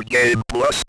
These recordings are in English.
Game Plus.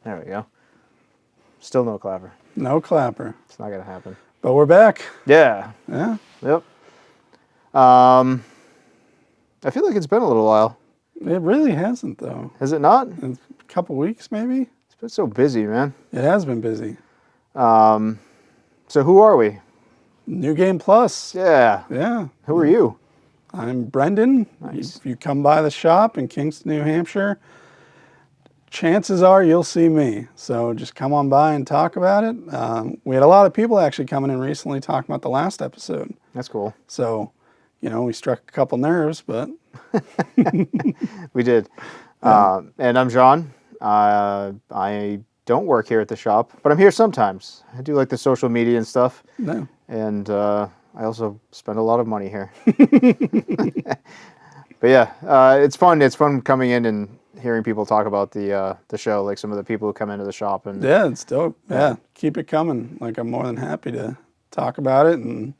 There we go. Still no clapper. No clapper. It's not going to happen. But we're back. Yeah. Yeah. Yep. I feel like it's been a little while. It really hasn't, though. Has it not? A couple weeks, maybe? It's been so busy, man. It has been busy. So who are we? New Game Plus. Yeah. Yeah. Who are you? I'm Brendan. Nice. If you come by the shop in Kingston, New Hampshire, chances are you'll see me. So just come on by and talk about it. We had a lot of people actually coming in recently talking about the last episode. That's cool. So, we struck a couple nerves, but... We did. And I'm John. I don't work here at the shop, but I'm here sometimes. I do like the social media and stuff. No. And I also spend a lot of money here. But yeah, it's fun. It's fun coming in and hearing people talk about the show, like some of the people who come into the shop. And yeah, it's dope. Yeah, keep it coming. Like, I'm more than happy to talk about it. And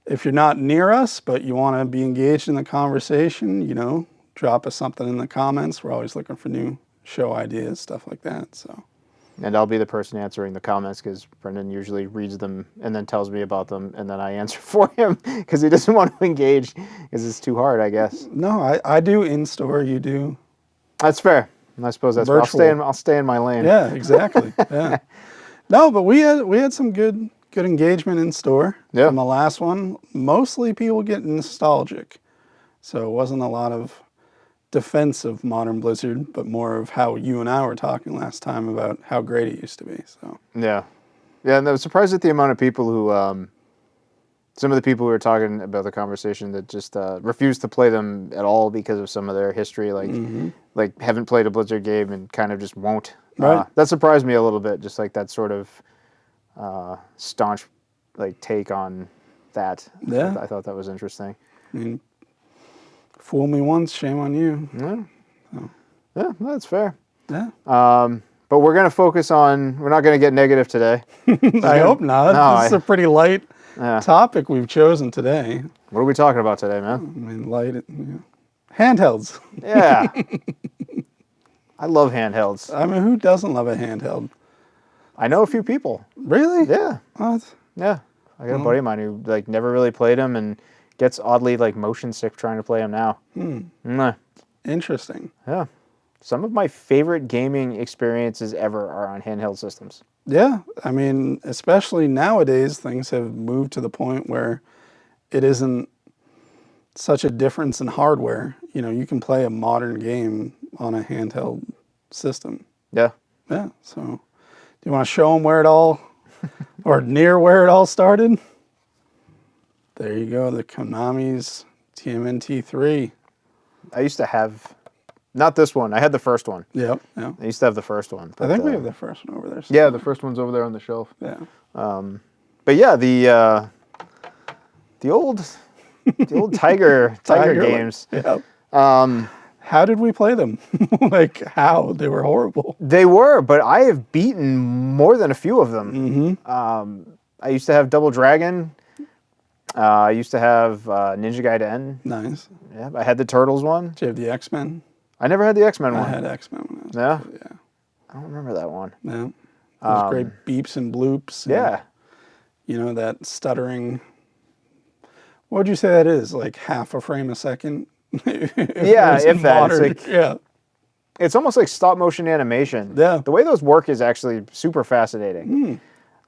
if you're not near us, but you want to be engaged in the conversation, drop us something in the comments. We're always looking for new show ideas, stuff like that. So. And I'll be the person answering the comments because Brendan usually reads them and then tells me about them, and then I answer for him because he doesn't want to engage because it's too hard, I guess. No, I do in-store, you do. That's fair. I suppose that's virtual. I'll stay in my lane. Yeah, exactly. Yeah. No, but we had some good engagement in store. Yeah. From the last one, mostly people getting nostalgic. So it wasn't a lot of defense of Modern Blizzard, but more of how you and I were talking last time about how great it used to be. So Yeah, and I was surprised at the amount of people who, some of the people who were talking about the conversation that just refused to play them at all because of some of their history, like haven't played a Blizzard game and kind of just won't. Right. That surprised me a little bit, just like that sort of staunch take on that. Yeah. I thought that was interesting. I mean, fool me once, shame on you. Yeah, yeah, that's fair. Yeah. But we're going to focus on, we're not going to get negative today. I hope not. No, This is a pretty light topic we've chosen today. What are we talking about today, man? I mean, handhelds. Yeah. I love handhelds. I mean, who doesn't love a handheld? I know a few people. Really? Yeah. What? Yeah. I got a buddy of mine who never really played them and gets oddly motion sick trying to play them now. Interesting. Yeah. Some of my favorite gaming experiences ever are on handheld systems. Yeah. I mean, especially nowadays, things have moved to the point where it isn't such a difference in hardware. You can play a modern game on a handheld system. Yeah. Yeah. So, do you want to show them where it all, or near where it all started? There you go. The Konami's TMNT 3. I used to have, not this one. I had the first one. Yep. Yeah. I used to have the first one. I think we have the first one over there. Yeah, the first one's over there on the shelf. Yeah. But yeah, the old Tiger games. Yeah. Um, How did we play them? How? They were horrible. They were, but I have beaten more than a few of them. Mm-hmm. I used to have Double Dragon. I used to have Ninja Gaiden. Nice. Yeah, I had the Turtles one. Did you have the X-Men? I never had the X-Men one. I had X-Men when I was Yeah? kid, yeah. I don't remember that one. Yeah. Those great beeps and bloops. And, Yeah. That stuttering. What would you say that is? Like half a frame a second? Yeah, if that. It's yeah. It's almost like stop motion animation. Yeah. The way those work is actually super fascinating.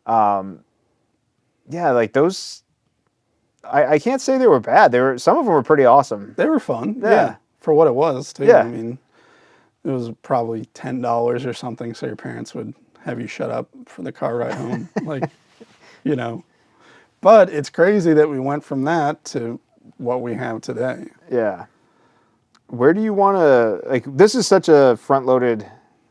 Yeah, those. I can't say they were bad. Some of them were pretty awesome. They were fun. Yeah. Yeah. For what it was, too. Yeah. I mean, it was probably $10 or something, so your parents would have you shut up for the car ride home. But it's crazy that we went from that to what we have today. Yeah. where do you want to, like, this is such a front-loaded,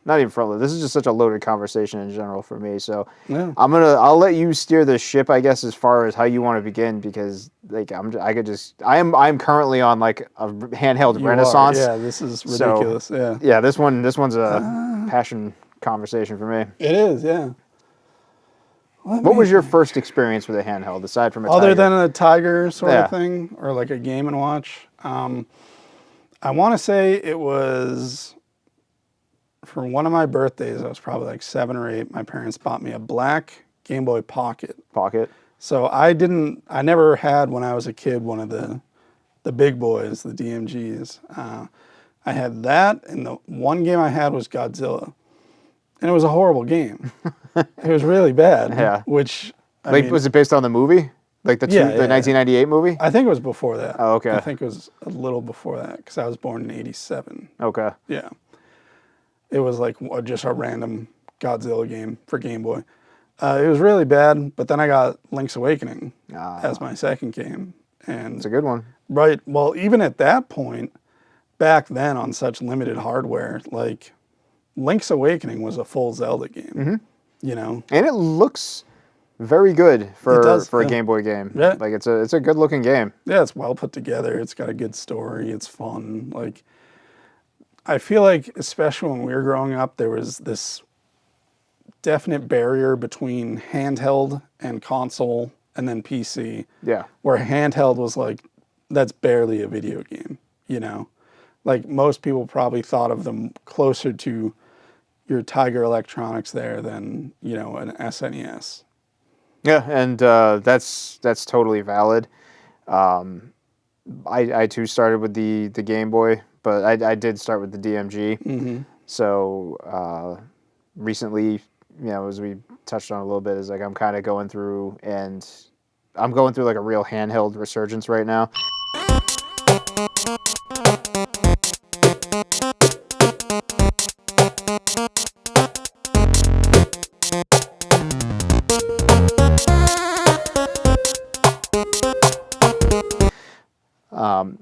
not even front-loaded, this is just such a loaded conversation in general for me. So Yeah. I'll let you steer the ship, I guess, as far as how you want to begin, because like I'm currently on like a handheld You renaissance. are. Yeah, this is So ridiculous. Yeah. yeah, this one's a passion conversation for me. It is, yeah. What was your first experience with a handheld aside from a Other Tiger? than a Tiger sort Yeah. of thing, or like a Game and Watch? I want to say it was for one of my birthdays. I was probably like 7 or 8. My parents bought me a black Game Boy Pocket. Pocket. So I never had, when I was a kid, one of the big boys, the DMGs. I had that, and the one game I had was Godzilla. And it was a horrible game. It was really bad. Yeah. Which, I Like, mean, was it based on the movie? Like the Yeah, the yeah. 1998 movie? I think it was before that. Oh, okay. I think it was a little before that, because I was born in '87. Okay. Yeah. It was like just a random Godzilla game for Game Boy. It was really bad, but then I got Link's Awakening as my second game. And It's a good one. right, well, even at that point, back then on such limited hardware, like Link's Awakening was a full Zelda game. You know? And it looks very good for does, a yeah. Game Boy game. Yeah. Like it's a good looking game. Yeah, it's well put together. It's got a good story. It's fun. Like, I feel like, especially when we were growing up, there was this definite barrier between handheld and console and then PC, Yeah. where handheld was like, that's barely a video game, you know? Like, most people probably thought of them closer to your Tiger Electronics there than, you know, an SNES. Yeah, and that's totally valid. I too started with the Game Boy, but I did start with the DMG. So recently, you know, as we touched on a little bit, is like I'm kind of going through, and I'm going through like a real handheld resurgence right now.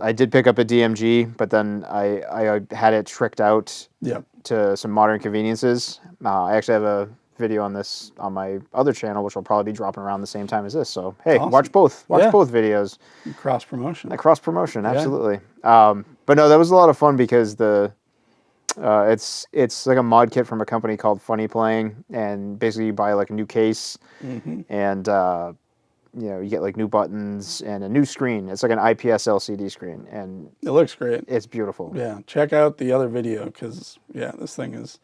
I did pick up a DMG, but then I had it tricked out Yep. to some modern conveniences. I actually have a video on this on my other channel, which will probably be dropping around the same time as this. So hey, Awesome. watch both. Watch Yeah. both videos. Cross promotion. Like cross promotion, absolutely. But no, that was a lot of fun because it's like a mod kit from a company called Funny Playing, and basically you buy like a new case, and you know, you get like new buttons and a new screen. It's like an IPS LCD screen, and It looks great. it's beautiful. Yeah, check out the other video, because, yeah, this thing is...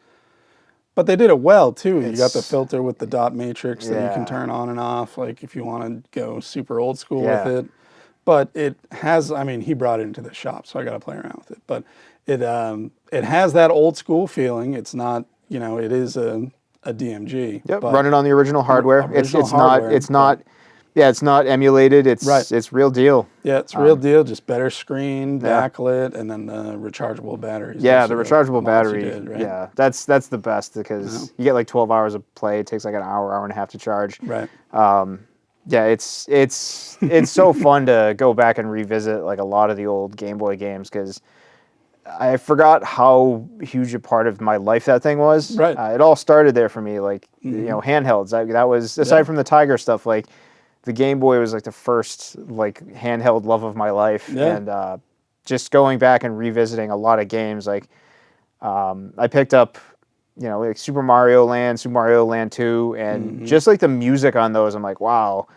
But they did it well, too. You got the It's- filter with the dot matrix that you can Yeah. turn on and off, like, if you want to go super old school Yeah. with it. But it has... I mean, he brought it into the shop, so I got to play around with it. But it has that old school feeling. It's not... You know, it is a DMG. Yep, but running on the original hardware. Original It's hardware, not. Yeah, it's not emulated. It's Right. It's real deal. Yeah, it's real deal. Just better screen, Yeah. backlit, and then the rechargeable batteries. Yeah, Those the are rechargeable mods you battery. did, right? Yeah, that's the best because you get like 12 hours of play. It takes like an hour and a half to charge. Right. Yeah, it's so fun to go back and revisit like a lot of the old Game Boy games because I forgot how huge a part of my life that thing was. Right. It all started there for me, like you know, handhelds. That was aside from the Tiger stuff, like the Game Boy was like the first like handheld love of my life, Yeah. and just going back and revisiting a lot of games. Like I picked up, you know, like Super Mario Land 2, and just like the music on those, I'm like, wow.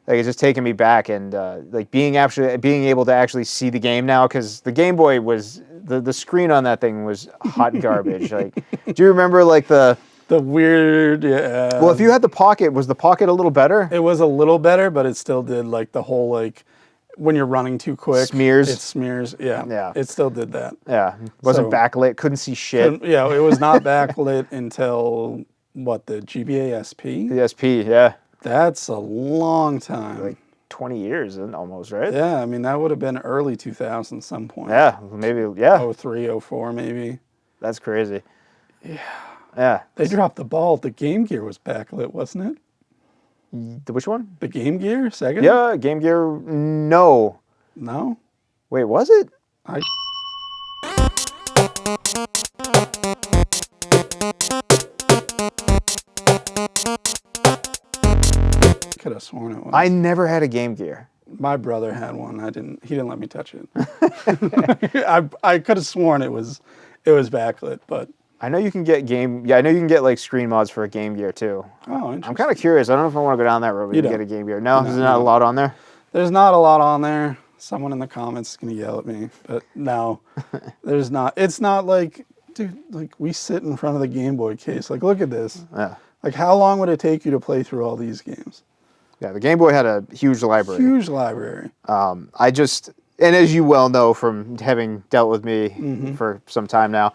Like it's just taking me back, and like being able to actually see the game now, because the Game Boy was the screen on that thing was hot garbage. Like, do you remember like the weird, yeah. well, if you had the Pocket, was the Pocket a little better? It was a little better, but it still did like the whole like when you're running too quick. Smears. It smears. Yeah. Yeah. It still did that. Yeah, wasn't So- backlit, couldn't see shit. Yeah, it was not backlit until what, the GBA SP? The SP, yeah, That's a long time. like 20 years almost, right? Yeah, I mean that would have been early 2000 some point. Yeah, maybe, yeah. 03, 04 maybe. That's crazy. Yeah. They dropped the ball. The Game Gear was backlit, wasn't it? Which one? The Game Gear, Sega? Yeah, Game Gear. No. No? Wait, was it? I could have sworn it was. I never had a Game Gear. My brother had one. He didn't let me touch it. I could have sworn it was backlit, but I know you can get I know you can get like screen mods for a Game Gear too. oh, interesting. I'm kind of curious. I don't know if I want to go down that road. You get a Game Gear. No, there's not a lot on there. There's not a lot on there. Someone in the comments is gonna yell at me, but no, there's not. It's not like, dude, like we sit in front of the Game Boy case. Like, look at this. Yeah. Like, how long would it take you to play through all these games? Yeah, the Game Boy had a huge library. Huge library. And as you well know from having dealt with me for some time now,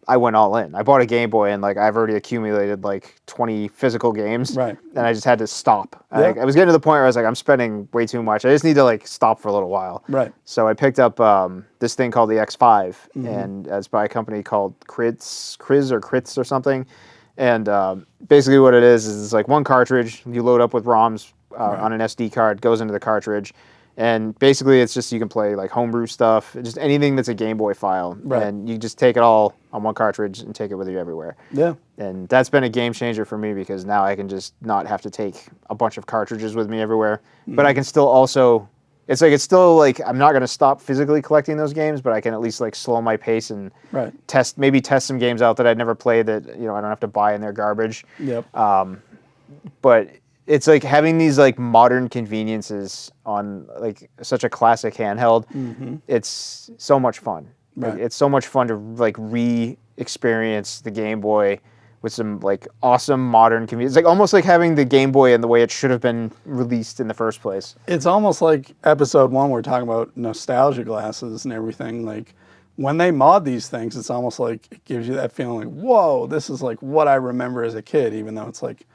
I went all in. I bought a Game Boy and like I've already accumulated like 20 physical games. Right. And I just had to stop. Yep. I was getting to the point where I was like, I'm spending way too much. I just need to like stop for a little while. Right. So I picked up this thing called the X5, and it's by a company called Crits or something. And basically what it is it's like one cartridge you load up with ROMs on an SD card, goes into the cartridge. And basically it's just you can play like homebrew stuff, just anything that's a Game Boy file. Right. And you just take it all on one cartridge and take it with you everywhere. Yeah. And that's been a game changer for me because now I can just not have to take a bunch of cartridges with me everywhere. But I can still also, it's still like I'm not going to stop physically collecting those games, but I can at least like slow my pace and test some games out that I'd never played that, I don't have to buy in their garbage. Yep. But it's like having these like modern conveniences on like such a classic handheld. It's so much fun. Right. Like, it's so much fun to like re-experience the Game Boy with some like awesome modern convenience. It's like almost like having the Game Boy in the way it should have been released in the first place. It's almost like episode 1, we're talking about nostalgia glasses and everything. Like when they mod these things, it's almost like it gives you that feeling like, whoa, this is like what I remember as a kid, even though it's like,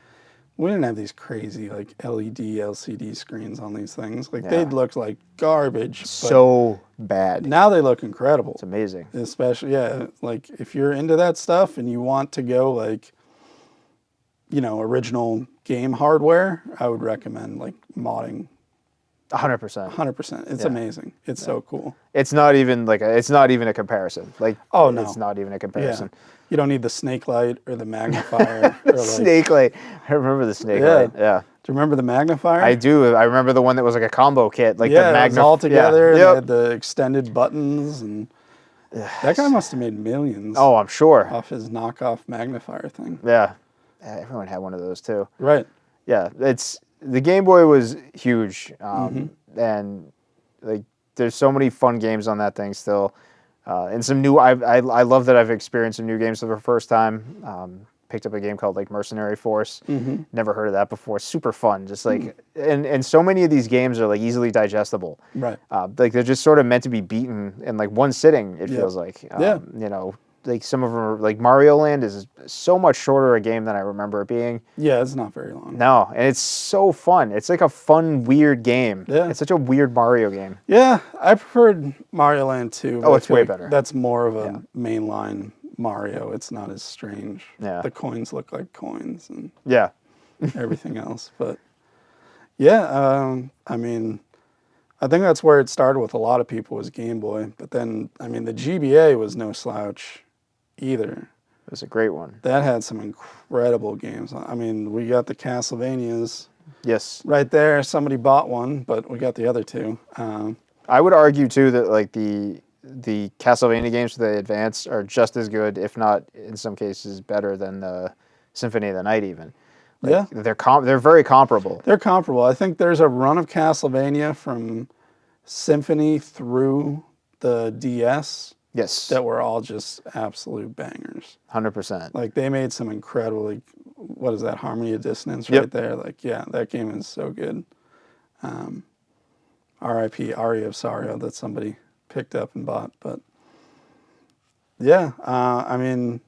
we didn't have these crazy like LED, LCD screens on these things. Like they'd look like garbage. So bad. Now they look incredible. It's amazing. Especially, like if you're into that stuff and you want to go like, original game hardware, I would recommend like modding. 100%. 100%. It's amazing. It's so cool. It's not even a comparison. Like, oh no, it's not even a comparison. Yeah. You don't need the snake light or the magnifier. Or like, snake light. I remember the snake light. Yeah. Do you remember the magnifier? I do. I remember the one that was like a combo kit, like the it was all together. Yeah. And had the extended buttons, and that guy must have made millions. Oh, I'm sure. Off his knockoff magnifier thing. Yeah. Everyone had one of those too. Right. Yeah. The Game Boy was huge, and like there's so many fun games on that thing still. And some new, I love that I've experienced some new games for the first time. Picked up a game called like Mercenary Force. Never heard of that before. Super fun. Just like, and so many of these games are like easily digestible. Right. Like they're just sort of meant to be beaten in like one sitting. It feels like. Like some of them are, like Mario Land is so much shorter a game than I remember it being. Yeah, it's not very long. No, and it's so fun. It's like a fun, weird game. Yeah. It's such a weird Mario game. Yeah, I preferred Mario Land 2. Oh, it's way better. That's more of a mainline Mario. It's not as strange. Yeah. The coins look like coins and Yeah. everything else. But yeah, I mean, I think that's where it started with a lot of people was Game Boy. But then, I mean, the GBA was no slouch either. It was a great one. That had some incredible games. I mean, we got the Castlevanias. Yes. Right there. Somebody bought one, but we got the other two. I would argue too that like the Castlevania games for the Advance are just as good, if not in some cases better than the Symphony of the Night even. Like, they're very comparable. They're comparable. I think there's a run of Castlevania from Symphony through the DS. Yes. That were all just absolute bangers. 100%. Like they made some incredible, like, what is that, Harmony of Dissonance right there? Like, yeah, that game is so good. R.I.P. Aria of Sorrow that somebody picked up and bought. But yeah, I mean,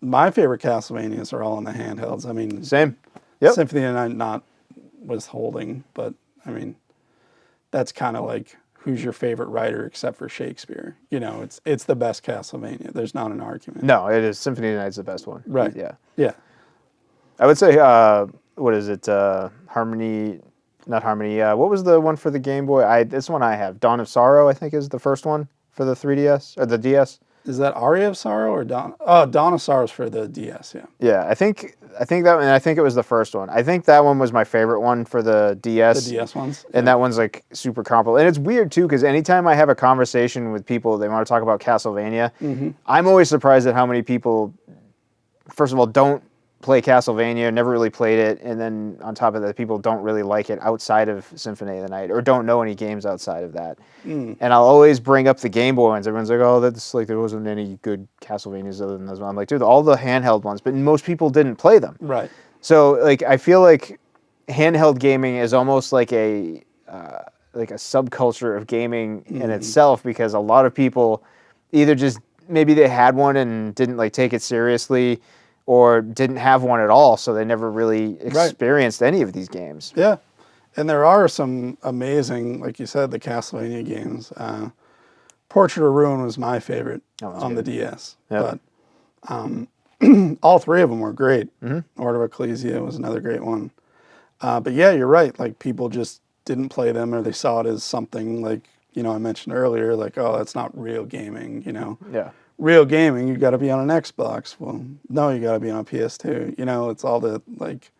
my favorite Castlevanias are all in the handhelds. I mean, same. Yep. Symphony of the Night not withholding, but I mean, that's kind of like, who's your favorite writer except for Shakespeare? It's the best Castlevania. There's not an argument. No, it is. Symphony of the Night's the best one. Right. Yeah. Yeah. I would say, what is it? Harmony, not Harmony. What was the one for the Game Boy? This one I have. Dawn of Sorrow, I think, is the first one for the 3DS or the DS. Is that Aria of Sorrow or Dawn of Sorrows for the DS? Yeah. Yeah, I think it was the first one. I think that one was my favorite one for the DS. The DS ones. And that one's like super comparable. And it's weird too, because anytime I have a conversation with people, they want to talk about Castlevania. I'm always surprised at how many people, first of all, don't play Castlevania, never really played it, and then on top of that, people don't really like it outside of Symphony of the Night, or don't know any games outside of that. And I'll always bring up the Game Boy ones. Everyone's like, "Oh, that's like there wasn't any good Castlevanias other than those." I'm like, dude, all the handheld ones, but most people didn't play them. Right. So like, I feel like handheld gaming is almost like a subculture of gaming in itself, because a lot of people either just maybe they had one and didn't like take it seriously, or didn't have one at all, so they never really experienced any of these games. Yeah, and there are some amazing, like you said, the Castlevania games. Portrait of Ruin was my favorite on the DS, but all three of them were great. Order of Ecclesia was another great one. But yeah, you're right. Like, people just didn't play them, or they saw it as something like, I mentioned earlier, like, oh, that's not real gaming, Yeah. Real gaming, you got to be on an Xbox. Well, no, you got to be on a PS2. It's all the like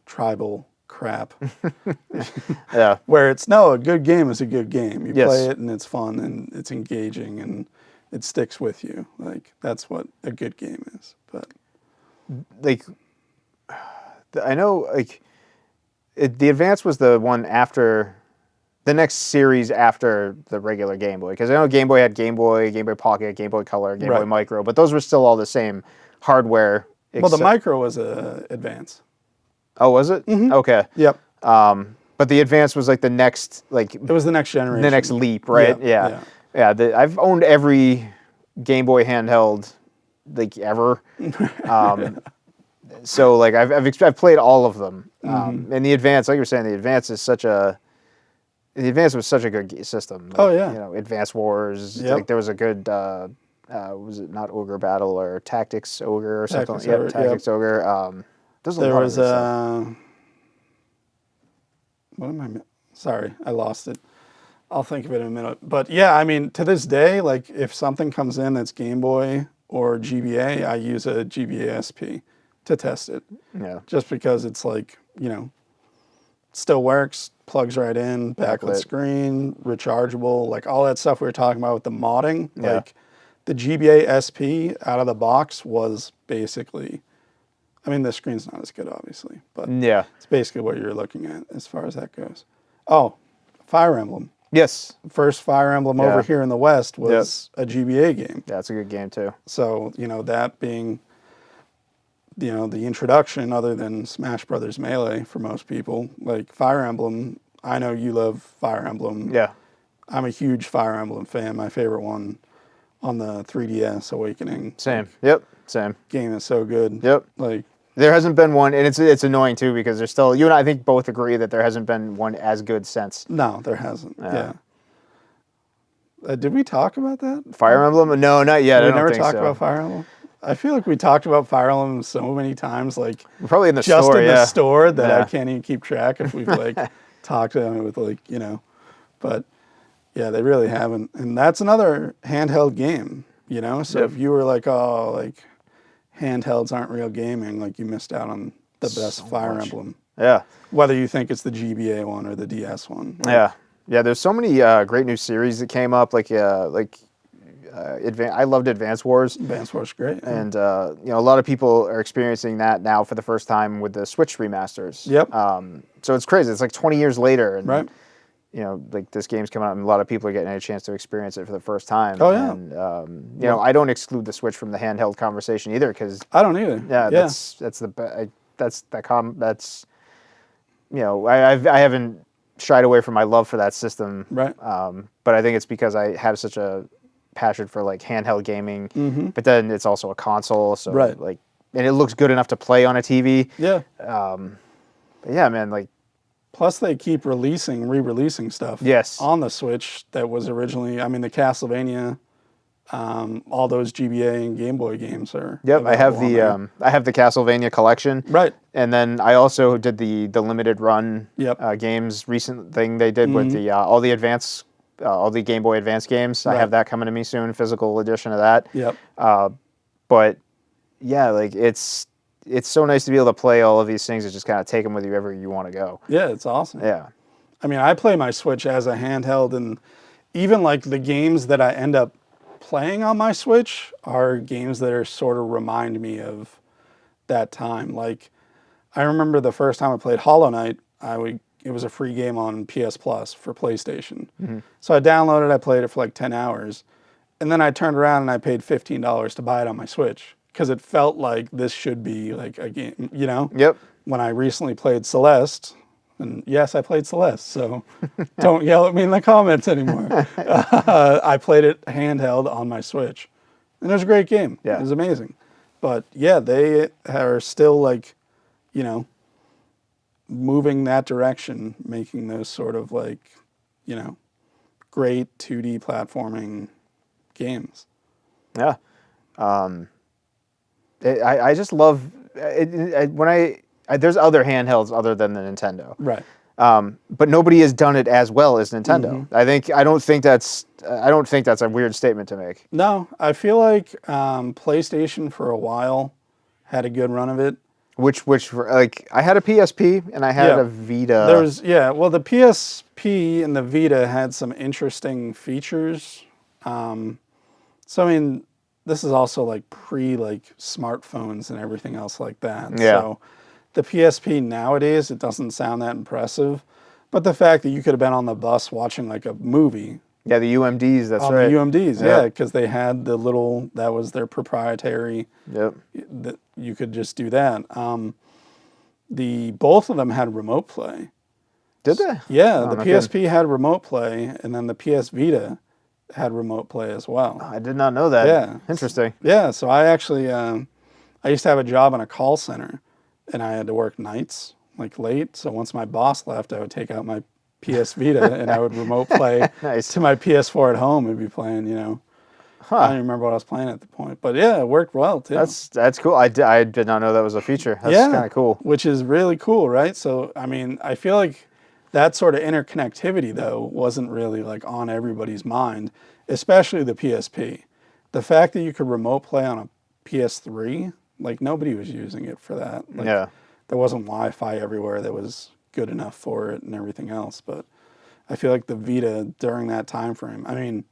tribal crap. Yeah. Where a good game is a good game. You play it and it's fun and it's engaging and it sticks with you. Like, that's what a good game is. But like, I know, like, the Advance was the one after the next series after the regular Game Boy, because I know Game Boy had Game Boy Pocket, Game Boy Color, Game Boy Micro, but those were still all the same hardware. Well, the Micro was a Advance. Oh, was it? Okay. Yep. But the Advance was like the next, like, It was the next generation. the next leap, right? Yeah. I've owned every Game Boy handheld, like, ever. So like I've played all of them. And the Advance, like you were saying, the Advance was such a good system. Like, Oh, yeah. Advance Wars. Yep. Like, there was a good. Was it not Ogre Battle or Tactics Ogre or something? Tactics Ogre, Tactics Ogre. There was what am I? Sorry, I lost it. I'll think of it in a minute. But yeah, I mean, to this day, like, if something comes in that's Game Boy or GBA, I use a GBA SP to test it. Yeah. Just because it's like, still works, plugs right in, backlit screen, rechargeable, like all that stuff we were talking about with the modding. Yeah. Like, the GBA SP out of the box was basically, I mean, the screen's not as good, obviously, but Yeah. it's basically what you're looking at as far as that goes. Oh, Fire Emblem. Yes. First Fire Emblem over here in the West was a GBA game. Yeah, it's a good game too. So, that being, the introduction, other than Smash Brothers Melee for most people, like Fire Emblem, I know you love Fire Emblem. Yeah. I'm a huge Fire Emblem fan. My favorite one on the 3DS, Awakening. Same. Yep. Same. Game is so good. Yep. Like, there hasn't been one, and it's annoying too, because there's still, you and I think both agree that there hasn't been one as good since. no, there hasn't. Yeah. Did we talk about that? Fire Emblem? No, not yet. We I don't never think talked so. about Fire Emblem. I feel like we talked about Fire Emblem so many times, like Probably in the just store. in the store, that I Yeah. can't even keep track if we've like talked about it with but yeah, they really haven't. And that's another handheld game, So if you were like, oh, like handhelds aren't real gaming, like, you missed out on the best Fire Emblem. Yeah. Whether you think it's the GBA one or the DS one. Yeah. Yeah, there's so many great new series that came up, I loved Advance Wars. Advance Wars is great. And a lot of people are experiencing that now for the first time with the Switch remasters. Yep. So it's crazy. It's like 20 years later, and Right. Like, this game's come out, and a lot of people are getting a chance to experience it for the first time. Oh, yeah. And I don't exclude the Switch from the handheld conversation either, because I don't either. I haven't shied away from my love for that system. Right. But I think it's because I have such a passion for like handheld gaming, Mm-hmm. but then it's also a console, so Right. like, and it looks good enough to play on a TV. Yeah. But yeah, man, like, Plus, they keep re-releasing stuff. Yes. On the Switch that was originally, I mean, the Castlevania, all those GBA and Game Boy games are. yep, I have available on the Castlevania collection. Right. And then I also did the limited run Yep. games recent thing they did with the all the advanced all the Game Boy Advance games. I Right. have that coming to me soon, physical edition of that. Yep. But yeah, like it's so nice to be able to play all of these things and just kind of take them with you wherever you want to go. Yeah, it's awesome. Yeah. I mean, I play my Switch as a handheld, and even like the games that I end up playing on my Switch are games that are sort of remind me of that time. Like, I remember the first time I played Hollow Knight, it was a free game on PS Plus for PlayStation. So I downloaded, I played it for like 10 hours, and then I turned around and I paid $15 to buy it on my Switch because it felt like this should be like a game, you know? Yep. When I recently played Celeste, and yes, I played Celeste, so don't yell at me in the comments anymore. I played it handheld on my Switch, and it was a great game. Yeah. It was amazing. But yeah, they are still like, you know, moving that direction, making those sort of like, you know, great 2D platforming games. Yeah. I just love it, when there's other handhelds other than the Nintendo. Right. But nobody has done it as well as Nintendo. I don't think that's a weird statement to make. No, I feel like PlayStation for a while had a good run of it. Which like I had a PSP and I had Yeah. a Vita. Well, the PSP and the Vita had some interesting features. So I mean, this is also like like smartphones and everything else like that. Yeah. So the PSP nowadays, it doesn't sound that impressive, but the fact that you could have been on the bus watching like a movie Yeah, the UMDs. That's on right. the UMDs, Yeah. yeah, because they had the little, that was their proprietary. Yep. That you could just do that. Both of them had remote play. Did they? Yeah, Oh, the no PSP had remote play, and then the PS Vita had remote play as well. I did not know that. Yeah. Interesting. Yeah, so I actually, I used to have a job in a call center, and I had to work nights, like late. So once my boss left, I would take out my PS Vita and I would remote play Nice. to my PS4 at home and be playing, you know. I don't even remember what I was playing at the point. But yeah, it worked well too. That's cool. I did not know that was a feature. That's Yeah, kind of cool. which is really cool, right? So, I mean, I feel like that sort of interconnectivity, though, wasn't really like on everybody's mind, especially the PSP. The fact that you could remote play on a PS3, like nobody was using it for that. Like, Yeah. there wasn't Wi-Fi everywhere that was good enough for it and everything else. But I feel like the Vita during that time frame, I mean,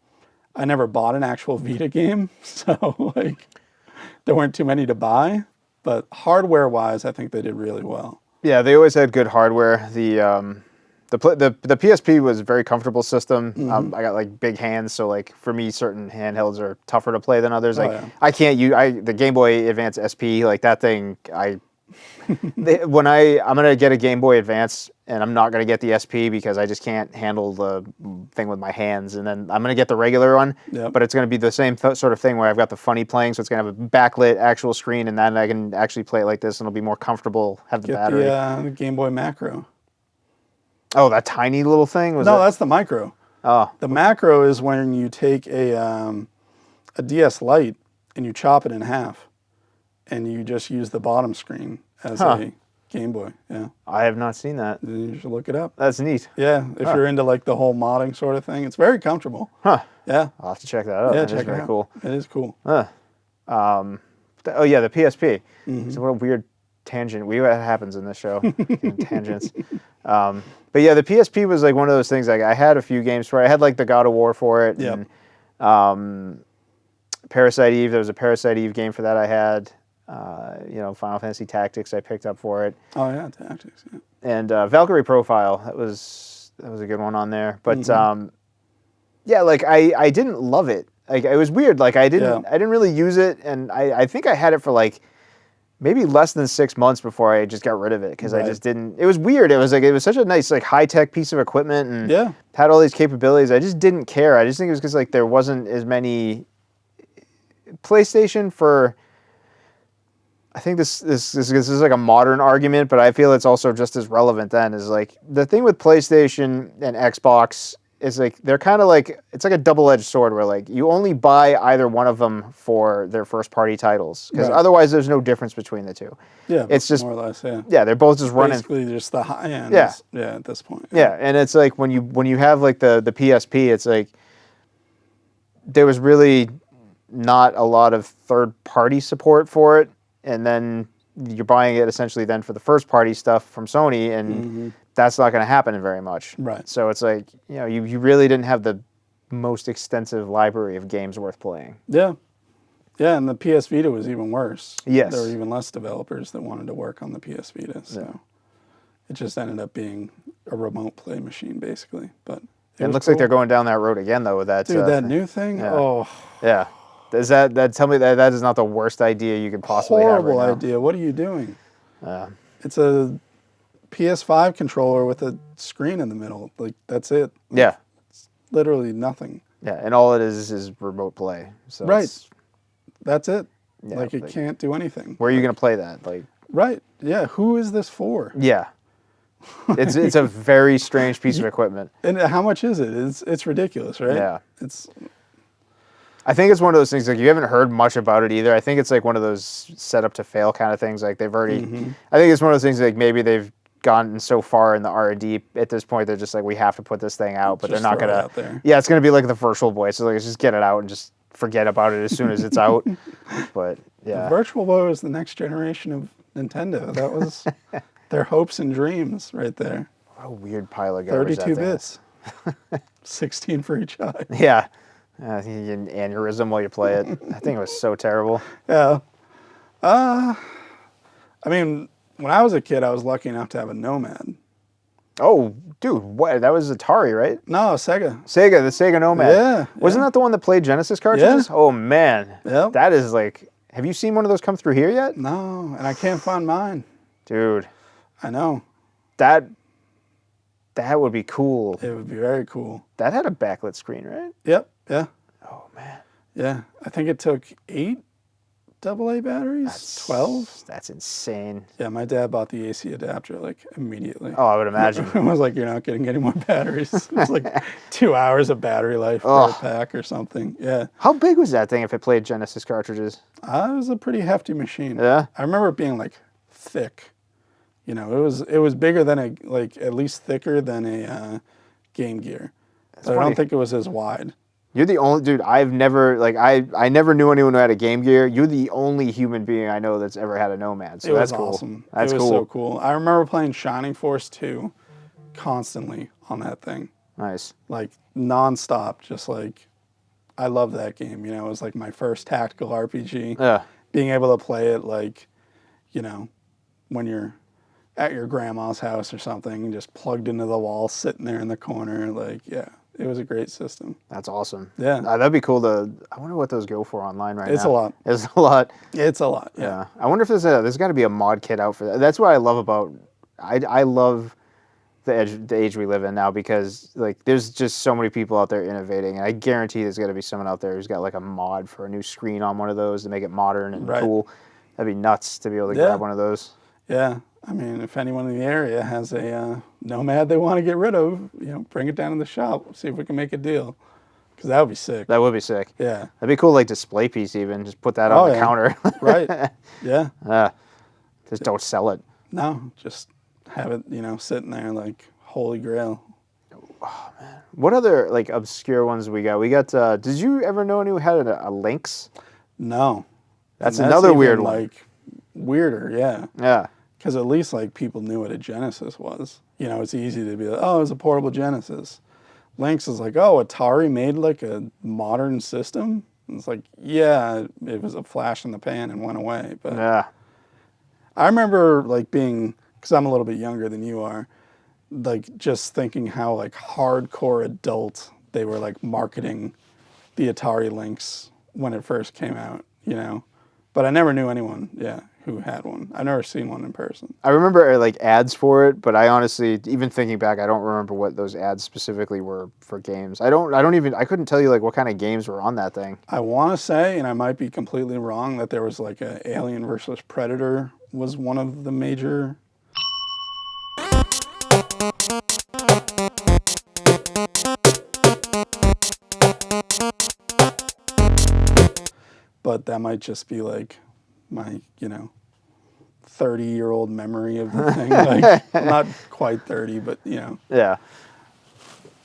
I never bought an actual Vita game, so like there weren't too many to buy. But hardware-wise, I think they did really well. Yeah, they always had good hardware. The PSP was a very comfortable system. I got like big hands, so like for me, certain handhelds are tougher to play than others. Like yeah. I can't use the Game Boy Advance SP, like that thing. I'm gonna get a Game Boy Advance, and I'm not gonna get the SP because I just can't handle the thing with my hands. And then I'm gonna get the regular one, Yep. but it's gonna be the same sort of thing where I've got the funny playing, so it's gonna have a backlit actual screen, and then I can actually play it like this, and it'll be more comfortable. Have the Get battery. the Game Boy Macro. Oh, that tiny little thing was No, it? that's the Micro. Oh, The Macro is when you take a DS Lite and you chop it in half, and you just use the bottom screen as a Game Boy. Yeah, I have not seen that. you should look it up. That's neat. Yeah, if you're into like the whole modding sort of thing, it's very comfortable. Huh. Yeah, I'll have to check that out. yeah, That is check it very out. cool. It is cool. Oh yeah, the PSP. So what a weird tangent. What happens in this show? Tangents. But yeah, the PSP was like one of those things. Like I had a few games for it. I had like the God of War for it. Yep. And, Parasite Eve. There was a Parasite Eve game for that I had. Final Fantasy Tactics I picked up for it. Oh yeah, Tactics. Yeah. And Valkyrie Profile. That was a good one on there. But yeah, like I didn't love it. Like it was weird. Like I didn't really use it, and I think I had it for like maybe less than 6 months before I just got rid of it because I just didn't. It was weird. It was such a nice like high tech piece of equipment and had all these capabilities. I just didn't care. I just think it was because like there wasn't as many PlayStation for. I think this is like a modern argument, but I feel it's also just as relevant then. Is like the thing with PlayStation and Xbox is like they're kind of like it's like a double-edged sword where like you only buy either one of them for their first-party titles because Right. otherwise there's no difference between the two. Yeah, It's just more or less, yeah. yeah, they're both just running. Basically, just the high end. Yeah. Yeah, at this point. Yeah, and it's like when you have like the PSP, it's like there was really not a lot of third-party support for it, and then you're buying it essentially then for the first-party stuff from Sony, and that's not going to happen very much. Right. So it's like you really didn't have the most extensive library of games worth playing. Yeah. Yeah, and the PS Vita was even worse. Yes. There were even less developers that wanted to work on the PS Vita, so it just ended up being a remote play machine, basically. But It looks like they're going down that road again, though. With that, dude, that new thing. yeah. Oh, yeah. Does that tell me that is not the worst idea you could possibly have horrible right now? idea. What are you doing? It's a PS5 controller with a screen in the middle. Like that's it. Yeah. Literally nothing. Yeah, and all it is remote play. So Right. That's it. Yeah, like it like- can't do anything. where are you going to play that? Like, Right. Yeah. Who is this for? yeah. It's a very strange piece of equipment. And how much is it? It's ridiculous, right? Yeah. It's I think it's one of those things like you haven't heard much about it either. I think it's like one of those set up to fail kind of things. Like they've already. I think it's one of those things like maybe they've gotten so far in the R&D at this point they're just like we have to put this thing out, but Just they're not throw it gonna. out there. Yeah, it's gonna be like the Virtual Boy. So like let's just get it out and just forget about it as soon as it's out. But yeah, Virtual Boy was the next generation of Nintendo. That was their hopes and dreams right there. what a weird pile of garbage. 32 that thing bits. 16 for each eye. is. Yeah. You get an aneurysm while you play it. I think it was so terrible. Yeah. I mean, when I was a kid, I was lucky enough to have a Nomad. Oh, dude, what? That was Atari, right? No, Sega. Sega, the Sega Nomad. Yeah, Wasn't that the one that played Genesis cartridges? Oh, man. Yep. That is like, have you seen one of those come through here yet? No, and I can't find mine. Dude, I know. that would be cool. It would be very cool. That had a backlit screen, right? Yep. Yeah. Oh, man. Yeah. I think it took 8 AA batteries. 12. That's insane. Yeah, my dad bought the AC adapter like immediately. Oh, I would imagine. I was like, you're not getting any more batteries. It was like 2 hours of battery life for a pack or something. Yeah. How big was that thing if it played Genesis cartridges? It was a pretty hefty machine. Yeah? I remember it being like thick. You know, it was bigger than at least thicker than a Game Gear. But I funny. don't think it was as wide. You're the only dude I've never I never knew anyone who had a Game Gear. You're the only human being I know that's ever had a Nomad. So It that's was cool. awesome. That's it was cool. so cool. I remember playing Shining Force 2 constantly on that thing. Nice. Like nonstop, just like I love that game. You know, it was like my first tactical RPG. Yeah. Being able to play it like, you know, when you're at your grandma's house or something, just plugged into the wall, sitting there in the corner, like, yeah, it was a great system. That's awesome. Yeah. That'd be cool to. I wonder what those go for online right now. It's a lot. It's a lot. It's a lot. Yeah. Yeah. I wonder if there's got to be a mod kit out for that. That's what I love about. I love the age we live in now because like there's just so many people out there innovating, and I guarantee there's got to be someone out there who's got like a mod for a new screen on one of those to make it modern and Right. cool. That'd be nuts to be able to Yeah. grab one of those. Yeah. I mean, if anyone in the area has a Nomad they want to get rid of, you know, bring it down to the shop. See if we can make a deal. Because that would be sick. That would be sick. Yeah. That'd be cool, like display piece even. Just put that on the yeah. counter. Right. Yeah. Just don't sell it. No, just have it, you know, sitting there like holy grail. What other like obscure ones we got? We got. Did you ever know anyone who had a Lynx? No. That's And another even, weird one. Like weirder, yeah. Yeah. Because at least like people knew what a Genesis was. You know, it's easy to be like, oh, it's a portable Genesis. Lynx is like, oh, Atari made like a modern system. And it's like, yeah, it was a flash in the pan and went away. But Yeah. I remember like being, because I'm a little bit younger than you are, like just thinking how like hardcore adult they were like marketing the Atari Lynx when it first came out, you know. But I never knew anyone, yeah, who had one. I've never seen one in person. I remember like ads for it, but I honestly, even thinking back, I don't remember what those ads specifically were for games. I couldn't tell you like what kind of games were on that thing. I want to say, and I might be completely wrong, that there was like a Alien versus Predator was one of the major. but that might just be like my 30-year-old memory of the thing. Like, not quite 30, but Yeah.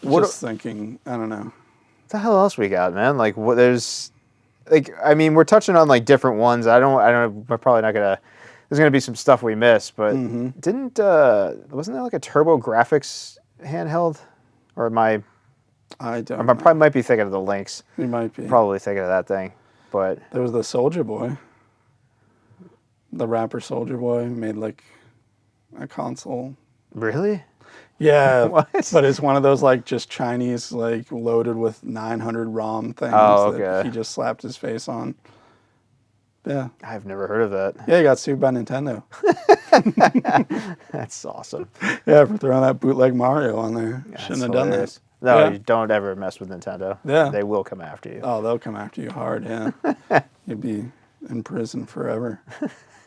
just thinking. I don't know. What the hell else we got, man? Like, what there's, like, I mean, we're touching on like different ones. I don't. We're probably not gonna. There's gonna be some stuff we missed, but wasn't there like a Turbo Graphics handheld, or am I? I don't. I probably might be thinking of the Lynx. You might be. Probably thinking of that thing, but There was the Soldier Boy. The rapper Soldier Boy made like a console. really? Yeah, What? but it's one of those like just Chinese like loaded with 900 ROM things Oh, that okay. he just slapped his face on. Yeah. I've never heard of that. Yeah, he got sued by Nintendo. That's awesome. Yeah, for throwing that bootleg Mario on there. Shouldn't have done that. No, Yeah. you don't ever mess with Nintendo. Yeah. They will come after you. Oh, they'll come after you hard, yeah. You'd be in prison forever.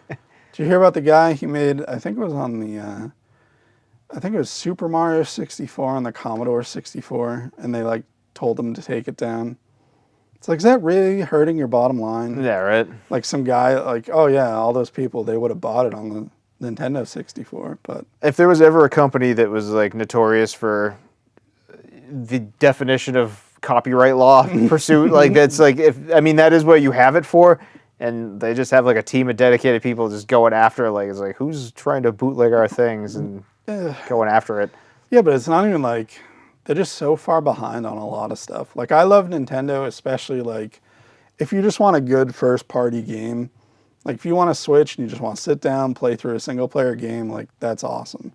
Did you hear about the guy he made, I think it was on the, I think it was Super Mario 64 on the Commodore 64, and they like told him to take it down. It's like, is that really hurting your bottom line? Yeah, right? Like some guy, like, oh yeah, all those people, they would have bought it on the Nintendo 64, but If there was ever a company that was like notorious for the definition of copyright law pursuit, like that's like, that is what you have it for, and they just have like a team of dedicated people just going after, like, it's like, who's trying to bootleg our things and going after it. yeah, but it's not even like, they're just so far behind on a lot of stuff. Like, I love Nintendo, especially like, if you just want a good first party game, like if you want to Switch and you just want to sit down, play through a single player game, like that's awesome.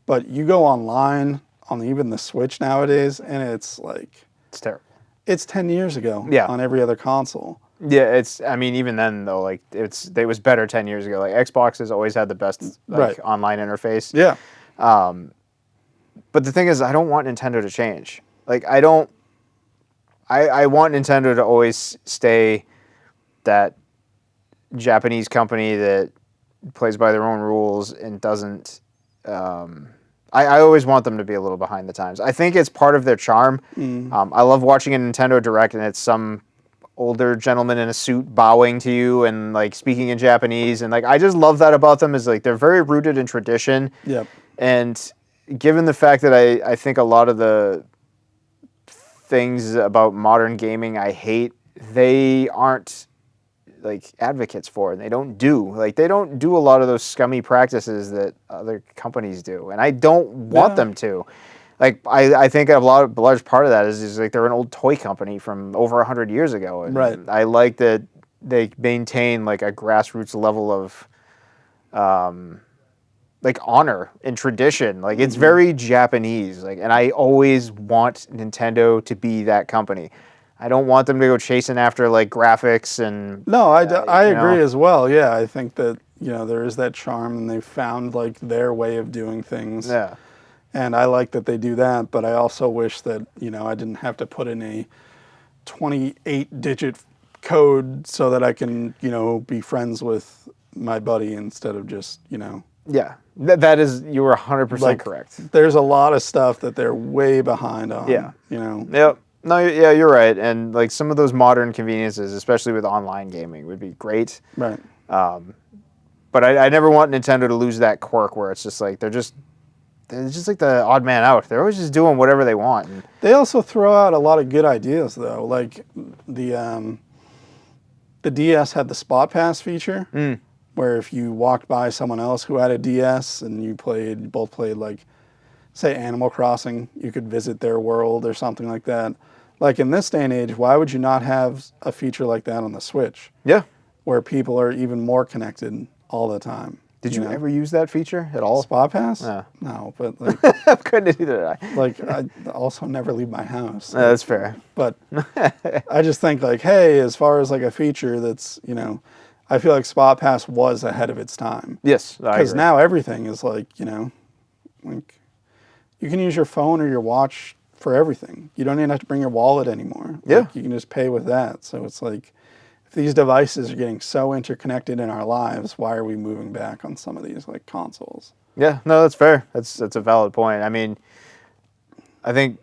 But you go online on even the Switch nowadays, and it's like, It's terrible. it's 10 years ago Yeah. on every other console. Yeah, even then though, like it was better 10 years ago. Like Xbox has always had the best Right. online interface. Yeah. But the thing is, I don't want Nintendo to change. Like, I want Nintendo to always stay that Japanese company that plays by their own rules and doesn't. I always want them to be a little behind the times. I think it's part of their charm. I love watching a Nintendo Direct, and it's some older gentleman in a suit bowing to you and like speaking in Japanese, and like I just love that about them. Is like they're very rooted in tradition. Yep. And given the fact that I think a lot of the things about modern gaming I hate, they aren't like advocates for, and they don't do a lot of those scummy practices that other companies do, and I don't want them to. Like I think a large part of that is like they're an old toy company from over 100 years ago, and Right. I like that they maintain like a grassroots level of like honor and tradition. Like it's very Japanese. Like, and I always want Nintendo to be that company. I don't want them to go chasing after like graphics and. No, I agree know. as well. Yeah, I think that there is that charm, and they've found like their way of doing things. Yeah. And I like that they do that, but I also wish that I didn't have to put in a 28-digit code so that I can be friends with my buddy instead of just Yeah, that is, you were 100% correct. There's a lot of stuff that they're way behind on. Yeah. Yep. No, yeah, you're right. And like some of those modern conveniences, especially with online gaming, would be great. Right. But I never want Nintendo to lose that quirk where it's just like they're just like the odd man out. They're always just doing whatever they want. And They also throw out a lot of good ideas though. Like the DS had the Spot Pass feature. Where if you walked by someone else who had a DS and you both played like, say, Animal Crossing, you could visit their world or something like that. Like in this day and age, why would you not have a feature like that on the Switch? Yeah. Where people are even more connected all the time. Did you ever use that feature at all? Spot Pass? Yeah. No, but like, Couldn't either. like I also never leave my house. That's fair. But I just think like, hey, as far as like a feature that's, I feel like Spot Pass was ahead of its time. Yes, Because now everything is like, like you can use your phone or your watch for everything. You don't even have to bring your wallet anymore. Yeah. Like, you can just pay with that. So it's like, if these devices are getting so interconnected in our lives, why are we moving back on some of these like consoles? Yeah, no, that's fair. That's a valid point. I mean, I think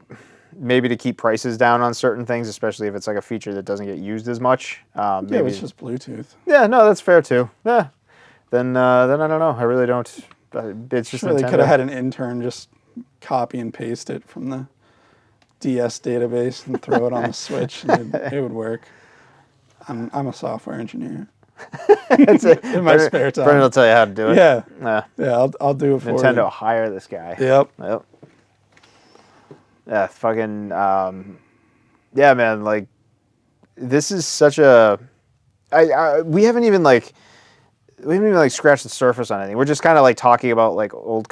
maybe to keep prices down on certain things, especially if it's like a feature that doesn't get used as much. Yeah, Maybe it's just Bluetooth. Yeah, no, that's fair too. Yeah, then I don't know. I really don't. It's just Sure, they could have Nintendo. had an intern just copy and paste it from the DS database and throw it on the Switch, and it would work. I'm a software engineer It's in my spare time. Brendan will tell you how to do it. Yeah, Yeah. yeah, I'll do it for Nintendo, you. hire this guy. Yep. Yep. Yeah, fucking. Yeah, man. Like, this is such a. We haven't even like scratched the surface on anything. We're just kind of like talking about like old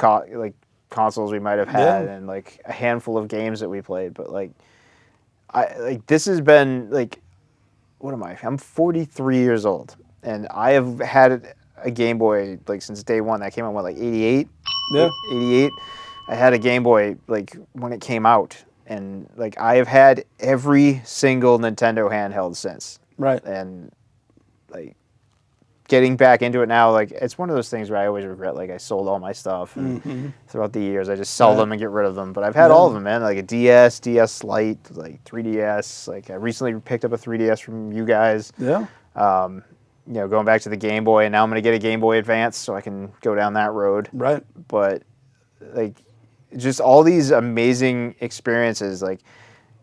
consoles we might have had and like a handful of games that we played. But like, this has been like, what am I? I'm 43 years old, and I have had a Game Boy like since day one. That came out like 88. Yeah. 88. I had a Game Boy like when it came out, and like I have had every single Nintendo handheld since. Right. And like getting back into it now, like it's one of those things where I always regret like I sold all my stuff and throughout the years I just sell them and get rid of them. But I've had all of them, man. Like a DS, DS Lite, like 3DS. Like I recently picked up a 3DS from you guys. Yeah. You know, going back to the Game Boy, and now I'm gonna get a Game Boy Advance so I can go down that road. Right. But like just all these amazing experiences, like,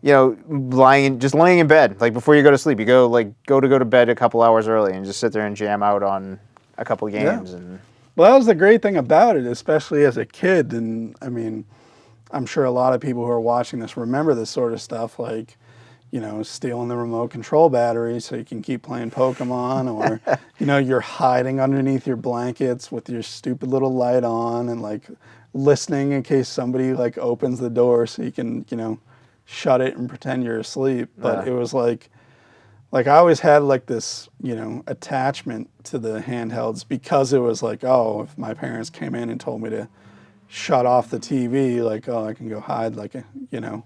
you know, laying in bed, like before you go to sleep, you go to bed a couple hours early and just sit there and jam out on a couple games. And well, that was the great thing about it, especially as a kid. And I mean, I'm sure a lot of people who are watching this remember this sort of stuff, like, you know, stealing the remote control battery so you can keep playing Pokemon, or, you know, you're hiding underneath your blankets with your stupid little light on and like listening in case somebody like opens the door so you can, you know, shut it and pretend you're asleep. But it was like I always had like this, you know, attachment to the handhelds because it was like, oh, if my parents came in and told me to shut off the TV, like, oh, I can go hide like a, you know,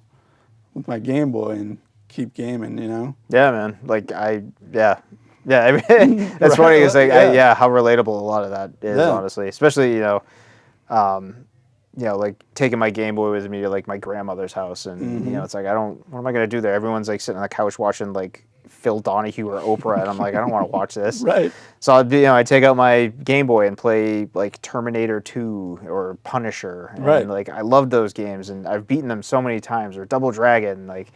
with my Game Boy and keep gaming, you know? Yeah, man. Like I mean, that's funny. It's like how relatable a lot of that is, honestly. Especially, you know, like taking my Game Boy with me to like my grandmother's house, and you know, it's like what am I gonna do there? Everyone's like sitting on the couch watching like Phil Donahue or Oprah, and I'm like, I don't want to watch this. Right. So I take out my Game Boy and play like Terminator 2 or Punisher, and like I love those games, and I've beaten them so many times, or Double Dragon, like.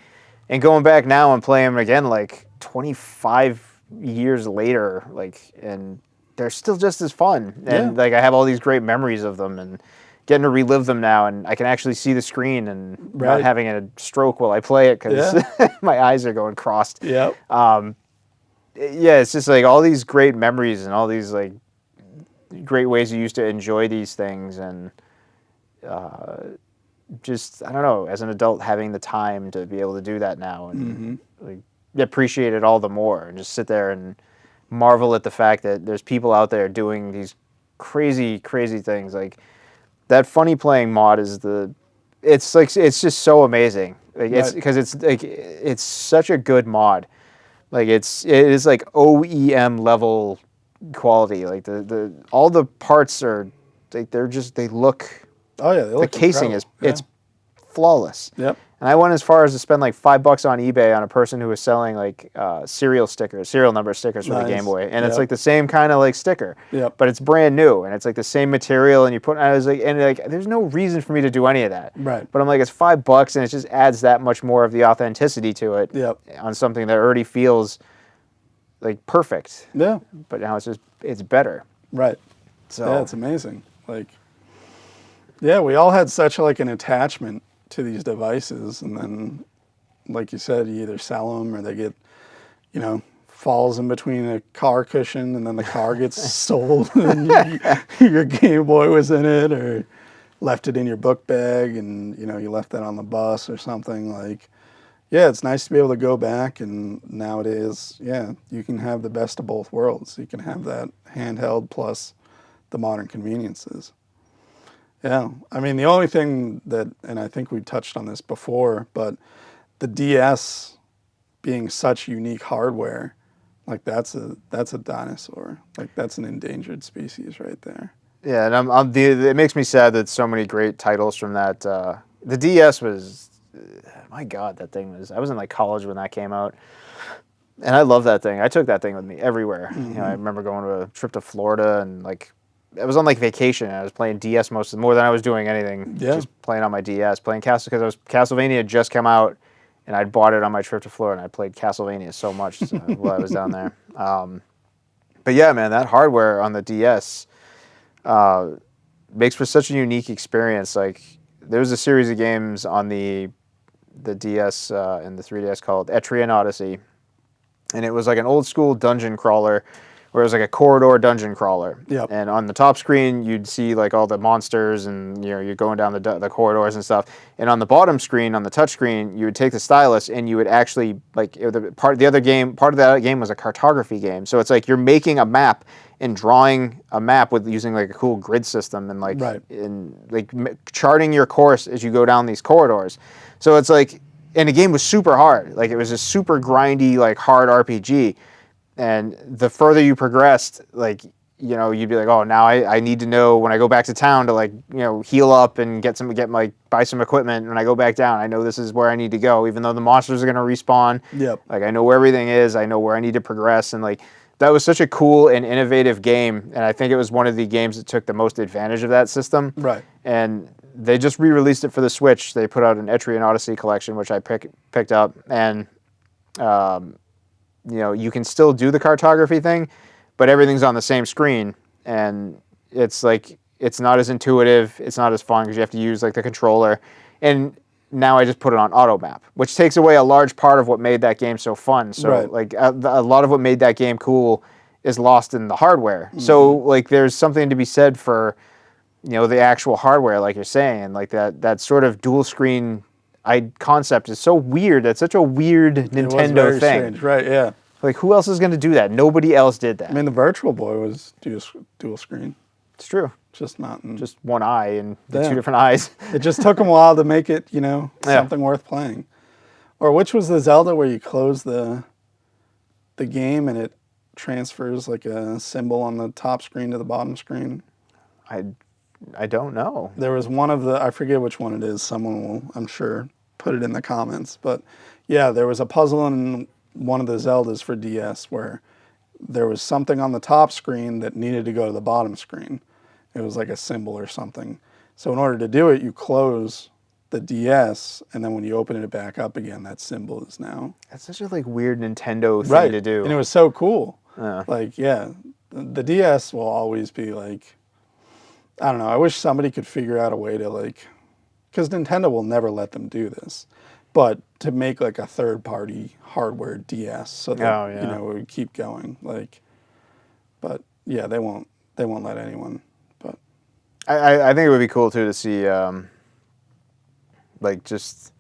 And going back now and playing them again, like 25 years later, like, and they're still just as fun. And like, I have all these great memories of them, and getting to relive them now, and I can actually see the screen and not having a stroke while I play it because my eyes are going crossed. Yeah. It's just like all these great memories and all these like great ways you used to enjoy these things, and just, I don't know, as an adult having the time to be able to do that now and like appreciate it all the more, and just sit there and marvel at the fact that there's people out there doing these crazy things. Like that Funny Playing mod is it's just so amazing. Like it's because it's like it's such a good mod. Like it is like OEM level quality. Like the all the parts are like they look. Oh yeah, they look the casing incredible. it's flawless. Yep. And I went as far as to spend like $5 on eBay on a person who was selling like serial number stickers for the Game Boy, and it's like the same kind of like sticker, but it's brand new, and it's like the same material, and I was like, and like, there's no reason for me to do any of that. Right. But I'm like, it's $5, and it just adds that much more of the authenticity to it. On something that already feels like perfect. Yeah. But now it's better. Right. So yeah, it's amazing. Like, yeah, we all had such like an attachment to these devices, and then, like you said, you either sell them or they get, you know, falls in between a car cushion, and then the car gets sold, and your Game Boy was in it, or left it in your book bag, and you know you left that on the bus or something. Like, yeah, it's nice to be able to go back, and nowadays, yeah, you can have the best of both worlds. You can have that handheld plus the modern conveniences. Yeah, I mean, the only thing that, and I think we touched on this before, but the DS being such unique hardware, like that's a dinosaur. Like that's an endangered species right there. Yeah, and it makes me sad that so many great titles from that. The DS was My God, that thing was. I was in like college when that came out, and I love that thing. I took that thing with me everywhere. You know, I remember going to a trip to Florida and like I was on like vacation. And I was playing DS more than I was doing anything. Yeah. Just playing on my DS, playing because Castlevania had just come out, and I'd bought it on my trip to Florida, and I played Castlevania so much while I was down there. But yeah, man, that hardware on the DS makes for such a unique experience. Like there was a series of games on the DS and the 3DS called Etrian Odyssey, and it was like an old school dungeon crawler where it was like a corridor dungeon crawler. Yep. And on the top screen, you'd see like all the monsters and, you know, you're going down the corridors and stuff. And on the bottom screen, on the touch screen, you would take the stylus and you would actually, like, part of that game was a cartography game. So it's like you're making a map and drawing a map with using like a cool grid system and like, Right. Charting your course as you go down these corridors. So it's like, and the game was super hard. Like it was a super grindy, like hard RPG. And the further you progressed, like, you know, you'd be like, oh, now I need to know when I go back to town to like, you know, heal up and buy some equipment. When I go back down, I know this is where I need to go, even though the monsters are going to respawn. Yep. Like I know where everything is. I know where I need to progress. And like, that was such a cool and innovative game. And I think it was one of the games that took the most advantage of that system. Right. And they just re-released it for the Switch. They put out an Etrian Odyssey collection, which I picked up. And, you know, you can still do the cartography thing, but everything's on the same screen, and it's like it's not as intuitive, it's not as fun because you have to use like the controller. And now I just put it on auto map, which takes away a large part of what made that game so fun. So Right. like a lot of what made that game cool is lost in the hardware. So like there's something to be said for, you know, the actual hardware, like you're saying, like that sort of dual screen concept is so weird. That's such a weird Nintendo very thing. strange. Right, yeah. Like, who else is going to do that? Nobody else did that. I mean, the Virtual Boy was dual screen. It's true. Just not in... Just one eye and the Yeah. two different eyes. It just took them a while to make it, you know, Yeah. something worth playing. Or which was the Zelda where you close the game and it transfers like a symbol on the top screen to the bottom screen? I don't know. There was one of the, I forget which one it is. Someone will, I'm sure, put it in the comments. But yeah, there was a puzzle in one of the Zeldas for DS where there was something on the top screen that needed to go to the bottom screen. It was like a symbol or something. So in order to do it, you close the DS, and then when you open it back up again, that symbol is now... That's such a like weird Nintendo thing to do. And it was so cool. Yeah. Like, yeah, the DS will always be like... I don't know, I wish somebody could figure out a way to like... Because Nintendo will never let them do this. But to make like a third-party hardware DS so that, you know, it would keep going. Like, but yeah, they won't let anyone. But I think it would be cool too to see like just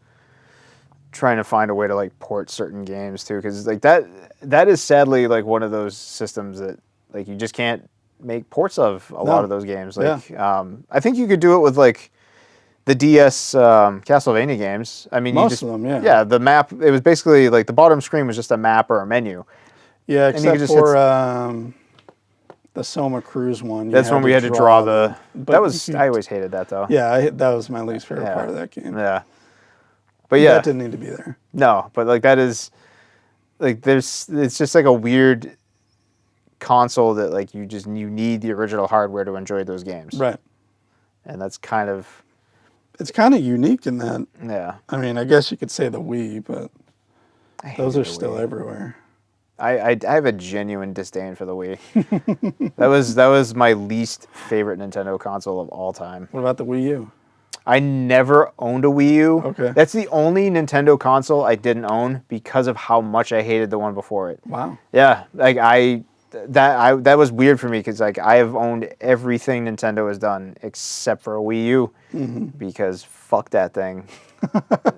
trying to find a way to like port certain games too, because like that is sadly like one of those systems that like you just can't make ports of a lot of those games. Like I think you could do it with like the DS Castlevania games. I mean, most of them, yeah. Yeah, the map, it was basically like the bottom screen was just a map or a menu. Yeah, except for the Soma Cruise one. That's when we had to draw the... That was... I always hated that, though. Yeah, that was my least favorite part of that game. Yeah. But yeah. That didn't need to be there. No, but like that is... Like it's just like a weird console that like you need the original hardware to enjoy those games. Right. And that's kind of... It's kind of unique in that. Yeah. I mean, I guess you could say the Wii, but those are still everywhere. I have a genuine disdain for the Wii. That was my least favorite Nintendo console of all time. What about the Wii U? I never owned a Wii U. Okay. That's the only Nintendo console I didn't own because of how much I hated the one before it. Wow. Yeah, like that was weird for me because like I have owned everything Nintendo has done except for a Wii U because fuck that thing.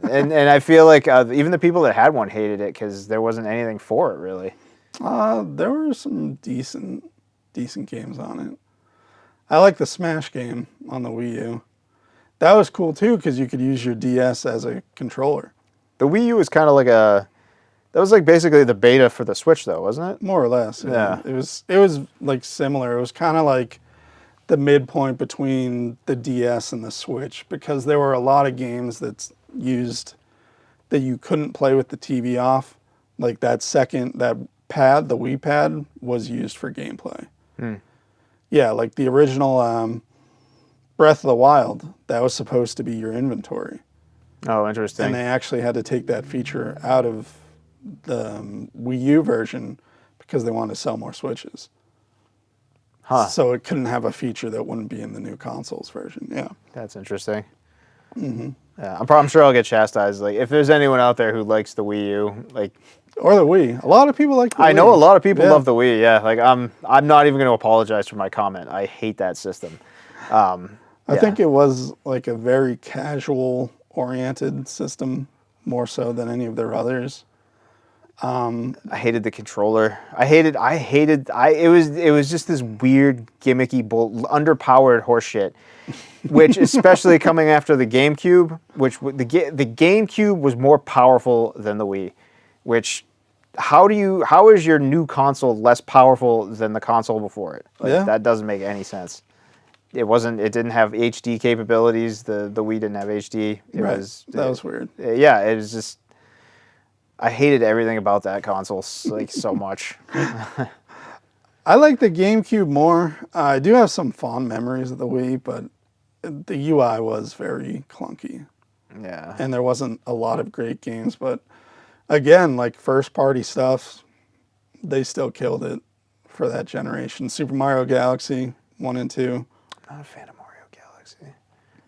and I feel like even the people that had one hated it because there wasn't anything for it really. There were some decent games on it. I like the Smash game on the Wii U. That was cool too because you could use your DS as a controller. The Wii U was kind of like that was like basically the beta for the Switch though, wasn't it? More or less. Yeah. It was like similar. It was kind of like the midpoint between the DS and the Switch because there were a lot of games that used that you couldn't play with the TV off. Like that pad, the Wii pad, was used for gameplay. Yeah, like the original Breath of the Wild, that was supposed to be your inventory. Oh, And interesting. they actually had to take that feature out of the Wii U version because they wanted to sell more Switches. Huh. So it couldn't have a feature that wouldn't be in the new consoles version. Yeah. That's interesting. Yeah, I'm sure I'll get chastised. Like, if there's anyone out there who likes the Wii U, like, Or the Wii. A lot of people like the Wii. I know a lot of people Yeah. love the Wii. Yeah, like I'm not even going to apologize for my comment. I hate that system. I think it was like a very casual oriented system, more so than any of their others. I hated the controller. It was just this weird gimmicky underpowered horseshit, which especially coming after the GameCube, which the GameCube was more powerful than the Wii, which how is your new console less powerful than the console before it? Like, Yeah. that doesn't make any sense. It didn't have HD capabilities. The Wii didn't have HD. That was weird. Yeah, it was just, I hated everything about that console like so much. I like the GameCube more. I do have some fond memories of the Wii, but the UI was very clunky. Yeah. And there wasn't a lot of great games. But again, like first party stuff, they still killed it for that generation. Super Mario Galaxy 1 and 2. Not a fan of Mario Galaxy.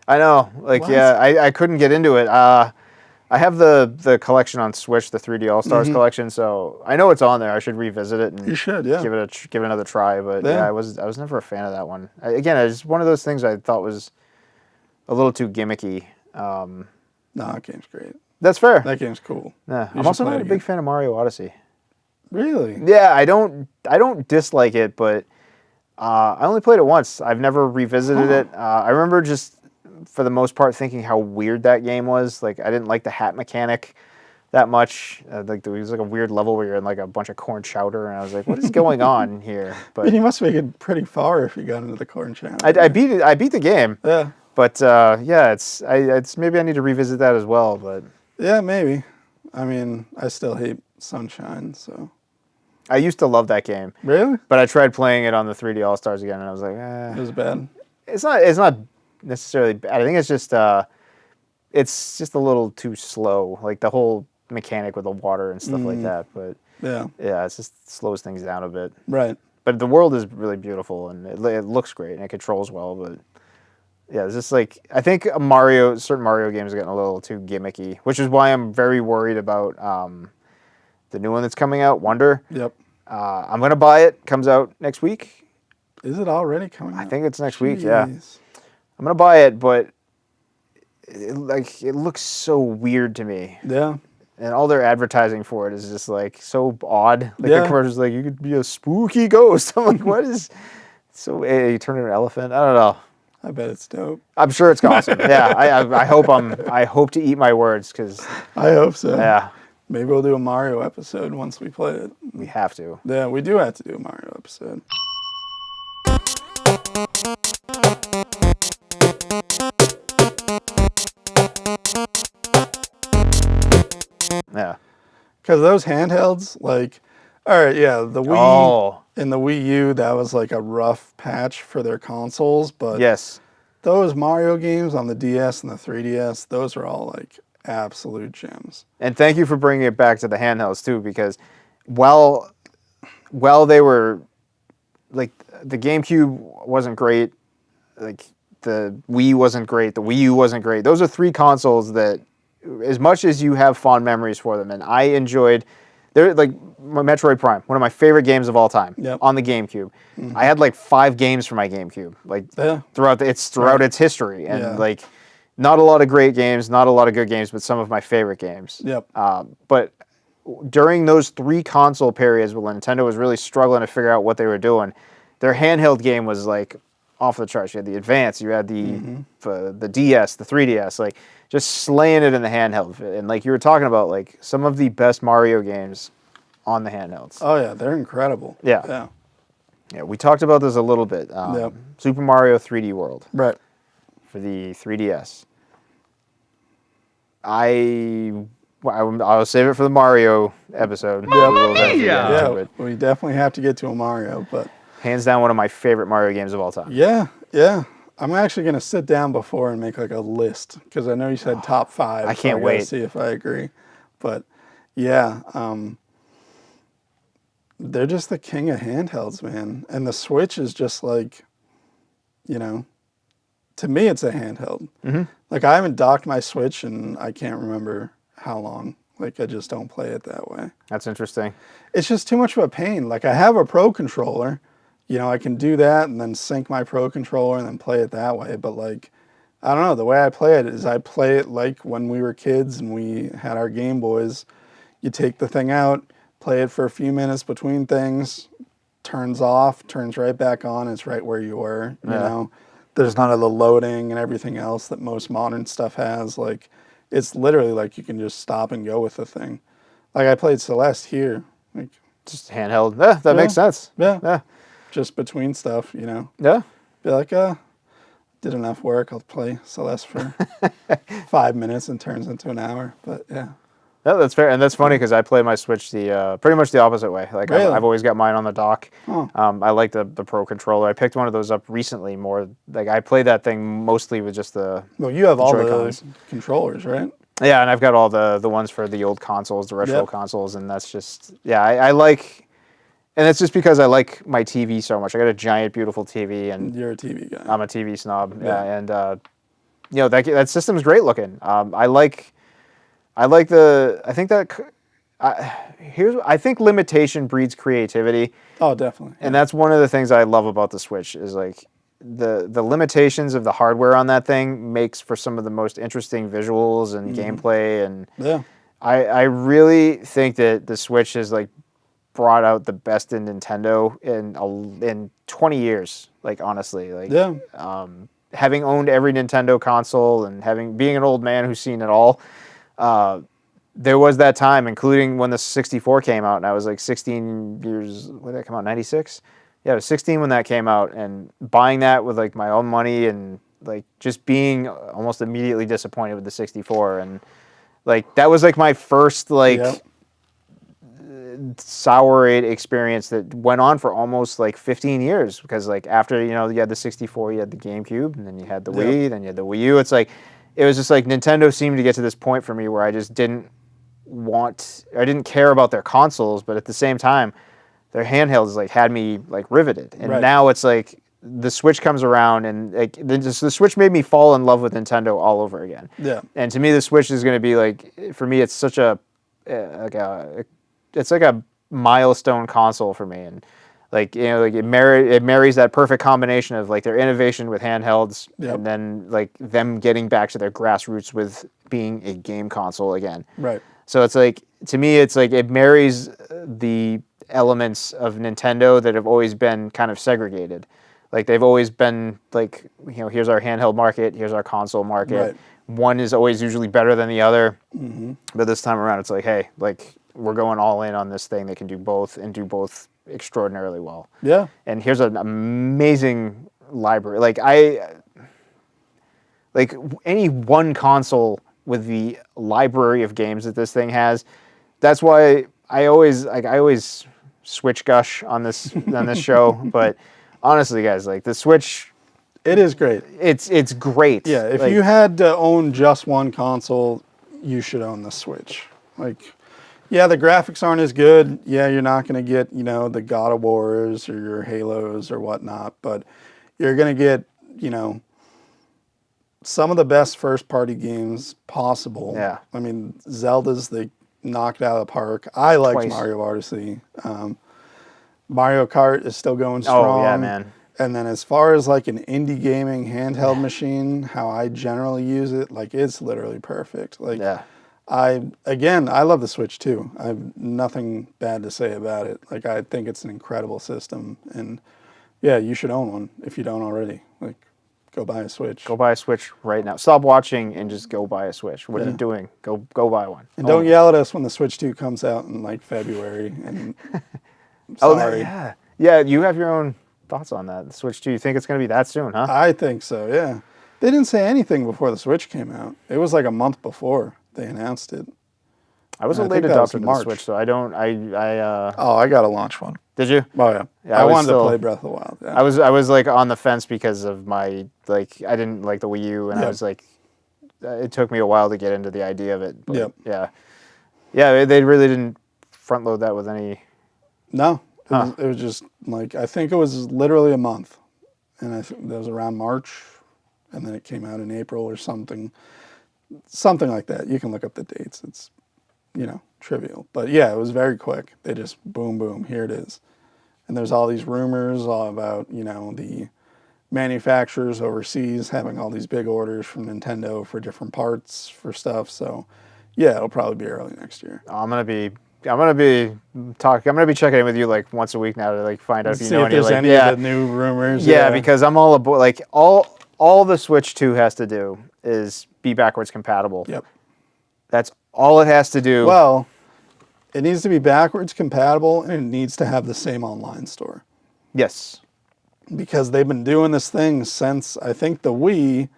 I know, like, What? yeah, I couldn't get into it. I have the collection on Switch, the 3D All Stars collection, so I know it's on there. I should revisit it and You should, yeah. give it another try. But Yeah. yeah, I was never a fan of that one. Again, it's one of those things I thought was a little too gimmicky. No, that game's great. That's fair. That game's cool. Yeah, You I'm should also play not it a big again. fan of Mario Odyssey. Really? Yeah, I don't dislike it, but I only played it once. I've never revisited it. I remember just, for the most part, thinking how weird that game was. Like, I didn't like the hat mechanic that much. Like, there was like a weird level where you're in like a bunch of corn chowder, and I was like, what is going on here? But You must make it pretty far if you got into the corn channel. I beat it. I beat the game. Yeah. But yeah, it's maybe I need to revisit that as well. But Yeah, maybe. I mean, I still hate Sunshine, so. I used to love that game. Really? But I tried playing it on the 3D All Stars again, and I was like, It was bad. It's not necessarily bad. I think it's just a little too slow. Like the whole mechanic with the water and stuff like that. But Yeah. yeah, it just slows things down a bit. Right. But the world is really beautiful and it looks great and it controls well. But yeah, it's just like, I think certain Mario games are getting a little too gimmicky, which is why I'm very worried about the new one that's coming out, Wonder. Yep. I'm gonna buy it. Comes out next week. Is it already coming out? I think it's next week. Yeah. Jeez. I'm gonna buy it, but it looks so weird to me, Yeah. and all their advertising for it is just like so odd. Like Yeah. the commercial's like, you could be a spooky ghost. I'm like, what is? So you turn into an elephant? I don't know. I bet it's dope. I'm sure it's awesome. Yeah, I hope to eat my words because I hope so. yeah, Maybe we'll do a Mario episode once we play it. we have to. Yeah, we do have to do a Mario episode. Yeah. Because those handhelds, like, all right, yeah, the Wii Oh and the Wii U, that was like a rough patch for their consoles. But yes. those Mario games on the DS and the 3DS, those are all like absolute gems. And thank you for bringing it back to the handhelds too, because while they were like, the GameCube wasn't great, like the Wii wasn't great, the Wii U wasn't great. Those are three consoles that, as much as you have fond memories for them, and I enjoyed, they're like my Metroid Prime, one of my favorite games of all time. Yep. On the GameCube. I had like 5 games for my GameCube, like Yeah. throughout its history, and Yeah. like not a lot of great games, not a lot of good games, but some of my favorite games. Yep. But during those 3 console periods when Nintendo was really struggling to figure out what they were doing, their handheld game was like off the charts. You had the Advance, you had the DS, the 3DS, like just slaying it in the handheld. And like you were talking about, like some of the best Mario games on the handhelds. Oh, yeah, they're incredible. Yeah. Yeah. Yeah, we talked about this a little bit. Yep. Super Mario 3D World Right. for the 3DS. I I'll save it for the Mario episode. Yep. We will eventually get Yeah, into it. we definitely have to get to a Mario, but Hands down, one of my favorite Mario games of all time. yeah. I'm actually gonna sit down before and make like a list because I know you said top 5. I can't gotta wait. see if I agree, but yeah, they're just the king of handhelds, man. And the Switch is just like, you know, to me it's a handheld. Like I haven't docked my Switch and I can't remember how long. Like I just don't play it that way. That's interesting. It's just too much of a pain. Like I have a Pro controller, you know, I can do that and then sync my Pro controller and then play it that way. But like, I don't know, the way I play it is I play it like when we were kids and we had our Game Boys. You take the thing out, play it for a few minutes between things, turns off, turns right back on, it's right where you were, you know. There's none of the loading and everything else that most modern stuff has. Like, it's literally like you can just stop and go with the thing. Like I played Celeste here. Like, Just handheld. Yeah, that makes sense. yeah. Just between stuff, you know. Yeah. Be like, did enough work. I'll play Celeste for 5 minutes and turns into an hour. But yeah. No, that's fair, and that's funny because I play my Switch the pretty much the opposite way. Like Really? I've always got mine on the dock. Oh. I like the Pro controller. I picked one of those up recently. More like I play that thing mostly with just the Well, you have all Joy-Cons. the controllers, right? Yeah, and I've got all the ones for the old consoles, the retro Yep. consoles, and that's just I like, and it's just because I like my TV so much. I got a giant, beautiful TV, and You're a TV guy. I'm a TV snob. Yeah. And you know that system's great looking. I think limitation breeds creativity. Oh, definitely. And that's one of the things I love about the Switch is like the limitations of the hardware on that thing makes for some of the most interesting visuals and gameplay. And Yeah. I really think that the Switch has like brought out the best in Nintendo in 20 years. Like honestly, like Yeah. having owned every Nintendo console and being an old man who's seen it all. There was that time, including when the 64 came out, and I was like 16 years. When did that come out? 96. Yeah, I was 16 when that came out, and buying that with like my own money, and like just being almost immediately disappointed with the 64, and like that was like my first like Yep. sour experience that went on for almost like 15 years because like after you had the 64, you had the GameCube, and then you had the Wii, then you had the Wii U. It's like it was just like Nintendo seemed to get to this point for me where I just didn't care about their consoles, but at the same time, their handhelds like had me like riveted. And now it's like the Switch comes around, and like the Switch made me fall in love with Nintendo all over again. Yeah. And to me, the Switch is going to be like, for me, it's such it's like a milestone console for me, and like like it marries that perfect combination of like their innovation with handhelds, and then like them getting back to their grassroots with being a game console again. Right. So it's like, to me, it's like it marries the elements of Nintendo that have always been kind of segregated. Like they've always been like, here's our handheld market, here's our console market. Right. One is always usually better than the other. But this time around, it's like, hey, like we're going all in on this thing that can do both and do both extraordinarily well. Yeah. And here's an amazing library. Like any one console with the library of games that this thing has. That's why I always Switch gush on this show. But honestly, guys, like the Switch, It is great. it's great. Yeah, if like, you had to own just one console, you should own the Switch. Like, yeah, the graphics aren't as good. Yeah, you're not going to get, the God of Wars or your Halos or whatnot, but you're going to get, some of the best first-party games possible. Yeah. I mean, Zelda's, they knocked it out of the park. I liked Twice. Mario Odyssey. Mario Kart is still going strong. Oh, yeah, man. And then as far as like an indie gaming handheld machine, how I generally use it, like it's literally perfect. Like I love the Switch too. I have nothing bad to say about it. Like I think it's an incredible system, and yeah, you should own one if you don't already. Like go buy a Switch. Go buy a Switch right now. Stop watching and just go buy a Switch. What are you doing? Go buy one. And don't yell at us when the Switch 2 comes out in like February. And sorry. Yeah, you have your own thoughts on that. The Switch 2, you think it's going to be that soon, huh? I think so, yeah. They didn't say anything before the Switch came out. It was like a month before they announced it. I was a And I late think that was adopter to the March. Switch, so I don't. Oh, I got a launch one. Did you? Oh yeah, Yeah, I was wanted to still- play Breath of the Wild. Yeah. I was like on the fence because of my like I didn't like the Wii U, and I Yep. was like, it took me a while to get into the idea of it. But Yep. yeah, they really didn't front load that with any. No, Huh. it was just like I think it was literally a month, and I think that was around March, and then it came out in April or something like that. You can look up the dates. It's trivial, but yeah, it was very quick. They just boom, boom, here it is, and there's all these rumors all about the manufacturers overseas having all these big orders from Nintendo for different parts for stuff. So yeah, it'll probably be early next year. I'm gonna be checking in with you like once a week now to like find out if you See know if any there's like any of the new rumors. yeah, because I'm all aboard. Like all the Switch 2 has to do is be backwards compatible. Yep. That's all it has to do. Well, it needs to be backwards compatible and it needs to have the same online store. Yes. Because they've been doing this thing since I think the Wii,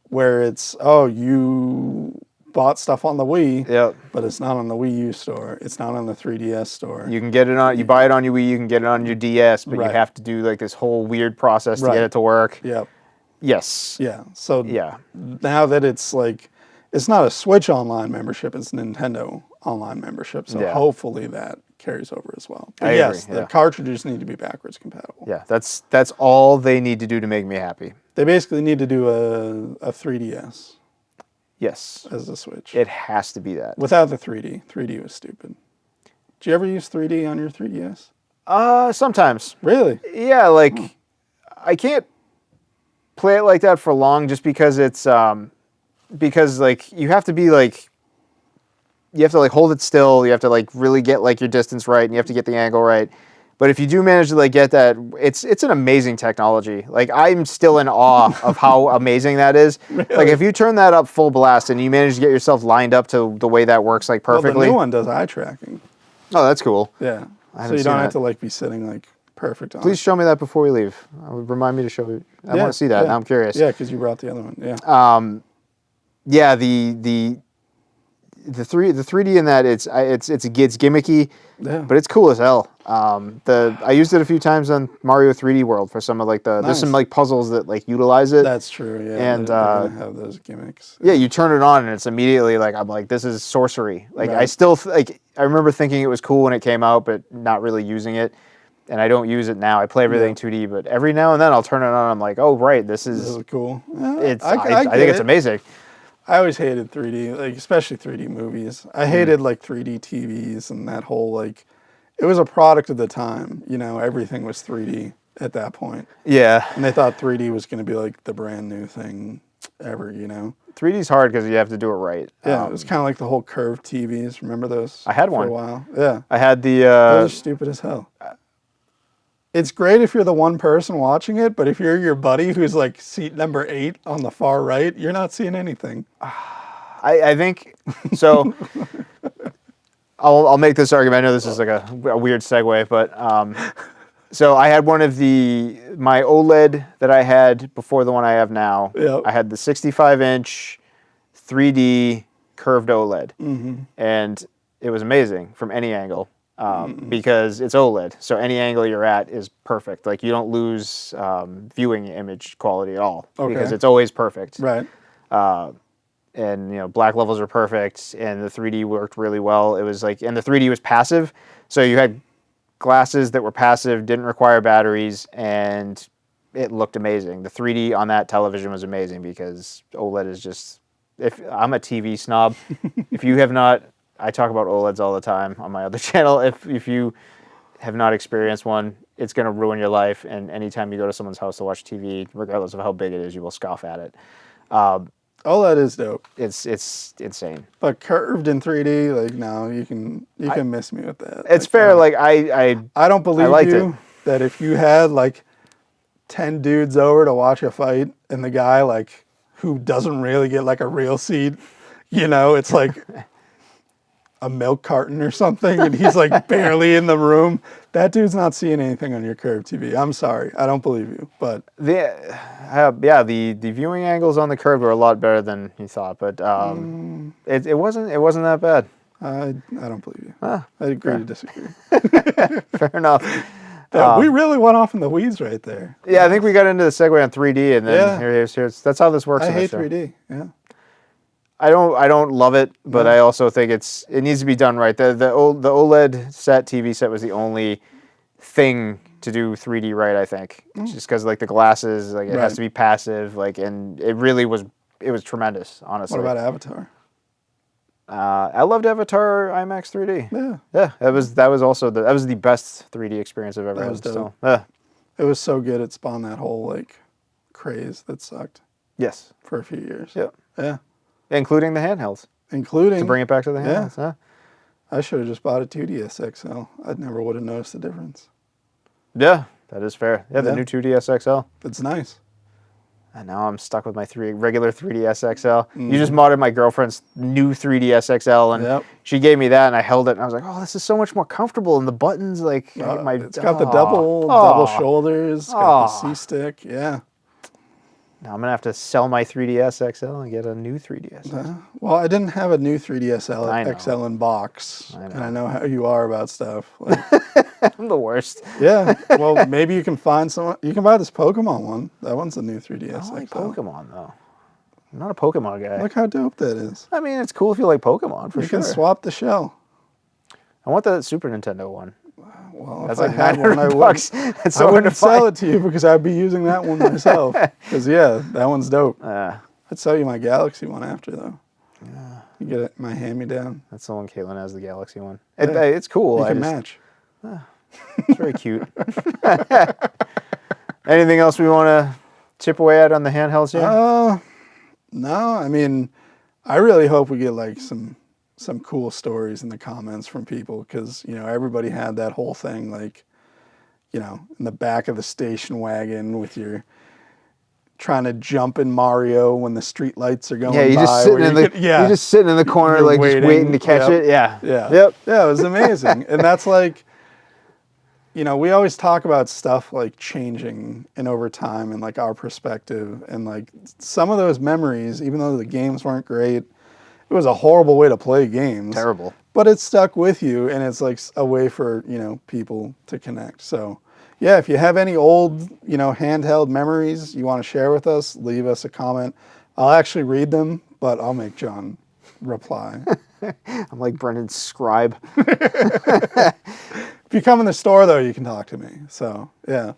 where it's you bought stuff on the Wii, Yep. but it's not on the Wii U store. It's not on the 3DS store. You can get it on. You buy it on your Wii. You can get it on your DS, but you Right. have to do like this whole weird process to Right. get it to work. Yep. Yes. Yeah. So Yeah. now that it's like, it's not a Switch online membership, it's Nintendo online membership. So Yeah. hopefully that carries over as well. But I yes, agree, the yeah. cartridges need to be backwards compatible. Yeah. That's all they need to do to make me happy. They basically need to do a 3DS Yes. as a Switch. It has to be that. Without the 3D. 3D was stupid. Did you ever use 3D on your 3DS? Sometimes. Really? Yeah, like I can't play it like that for long just because it's because like you have to be like you have to like hold it still, you have to like really get like your distance right and you have to get the angle right. But if you do manage to like get that, it's an amazing technology. Like I'm still in awe of how amazing that is. Really? Like if you turn that up full blast and you manage to get yourself lined up to the way that works like perfectly. Well, the new one does eye tracking. Oh, that's cool. Yeah. I So haven't you seen don't have that. to like be sitting like perfect on Please it. show me that before we leave. Remind me to show you. I want to see that. Yeah. Now I'm curious. Yeah, because you brought the other one. Yeah. Yeah, the 3D in that it's gimmicky, Yeah. but it's cool as hell. I used it a few times on Mario 3D World for some of like there's some Nice. like puzzles that like utilize it. That's true. Yeah. And, they're gonna have those gimmicks. Yeah, you turn it on and it's immediately like I'm like this is sorcery. Like I Right. still I remember thinking it was cool when it came out, but not really using it. And I don't use it now. I play everything 2D, but every now and then I'll turn it on. I'm like, oh right, this This is is cool. Yeah, it's. I I get think it's it. amazing. I always hated 3D, like especially 3D movies. I hated like 3D TVs and that whole like, it was a product of the time. Everything was 3D at that point, Yeah, and they thought 3D was going to be like the brand new thing ever. 3D's hard because you have to do it right. Yeah, it was kind of like the whole curved TVs. Remember those? I had for one. a while. Yeah, I had the. those are stupid as hell. It's great if you're the one person watching it, but if you're your buddy who's like seat number 8 on the far right, you're not seeing anything. I think so. I'll make this argument. I know this is like a weird segue, but so I had one of my OLED that I had before the one I have now. Yep. I had the 65-inch 3D curved OLED, and it was amazing from any angle. Because it's OLED, so any angle you're at is perfect. Like you don't lose viewing image quality at all because Okay. it's always perfect. Right. And black levels are perfect, and the 3D worked really well. It was like, and the 3D was passive, so you had glasses that were passive, didn't require batteries, and it looked amazing. The 3D on that television was amazing because OLED is just. If I'm a TV snob, if you have not. I talk about OLEDs all the time on my other channel. If you have not experienced one, it's going to ruin your life. And anytime you go to someone's house to watch TV, regardless of how big it is, you will scoff at it. OLED is dope, It's insane. but curved in 3D, like no, you can miss me with that. It's Like, fair. Like I I don't believe liked you that if you had like 10 dudes over to watch a fight and the guy like who doesn't really get like a real seat, it's like a milk carton or something, and he's like barely in the room. That dude's not seeing anything on your curved TV. I'm sorry, I don't believe you. But the viewing angles on the curve were a lot better than you thought, but it wasn't that bad. I don't believe you. Ah, I agree to disagree. fair enough. We really went off in the weeds right there. Yeah, I think we got into the segue on 3D, and then Yeah. here's that's how this works. I in the hate show. 3D. Yeah. I don't love it, but No. I also think it needs to be done right. The OLED set, TV set, was the only thing to do 3D right. I think just because like the glasses, like it has Right. to be passive, like, and it really was tremendous. Honestly, What about Avatar? I loved Avatar IMAX 3D. Yeah. Yeah, that was also that was the best 3D experience I've ever That had. was dope. So, yeah. It was so good. It spawned that whole like craze that sucked Yes. for a few years. Yep. Yeah. Including the handhelds. Including To bring it back to the Yeah. handhelds. Huh? I should have just bought a 2DS XL. I never would have noticed the difference. Yeah, that is fair. Yeah, the Yeah. new 2DS XL. It's nice. And now I'm stuck with my regular 3DS XL. You just modded my girlfriend's new 3DS XL, and Yep. she gave me that, and I held it, and I was like, "Oh, this is so much more comfortable." And the buttons, like, It's got the double shoulders. Got the C stick. Yeah. Now I'm gonna have to sell my 3DS XL and get a new 3DS. Well, I didn't have a new 3DS I know. XL in box, I know. and I know how you are about stuff. Like, I'm the worst. yeah. Well, maybe you can find someone. You can buy this Pokemon one. That one's a new 3DS I like XL. Pokemon though. I'm not a Pokemon guy. Look how dope that is. I mean, it's cool if you like Pokemon for You sure. can swap the shell. I want the Super Nintendo one. Well, That's if like I had one, I $900. wouldn't. That's I so hard to wouldn't sell find. it to you because I'd be using that one myself. Because yeah, that one's dope. I'd sell you my Galaxy one after though. Yeah. You get it, my hand-me-down. That's the one Caitlin has, the Galaxy one. Yeah. It's cool. You can match. It's very cute. Anything else we want to chip away at on the handhelds here? No, I mean, I really hope we get like some cool stories in the comments from people because, you know, everybody had that whole thing like, you know, in the back of the station wagon with your trying to jump in Mario when the street lights are going Yeah, you're just sitting in the corner, You're like just waiting to catch Yep. it. Yeah. Yeah. Yep. Yeah, it was amazing. And that's like, you know, we always talk about stuff like changing and over time and like our perspective and like some of those memories, even though the games weren't great, it was a horrible way to play games. Terrible. But it stuck with you and it's like a way for, you know, people to connect. So yeah, if you have any old, you know, handheld memories you want to share with us, leave us a comment. I'll actually read them, but I'll make John reply. I'm like Brendan's scribe. If you come in the store, though, you can talk to me. So, yeah.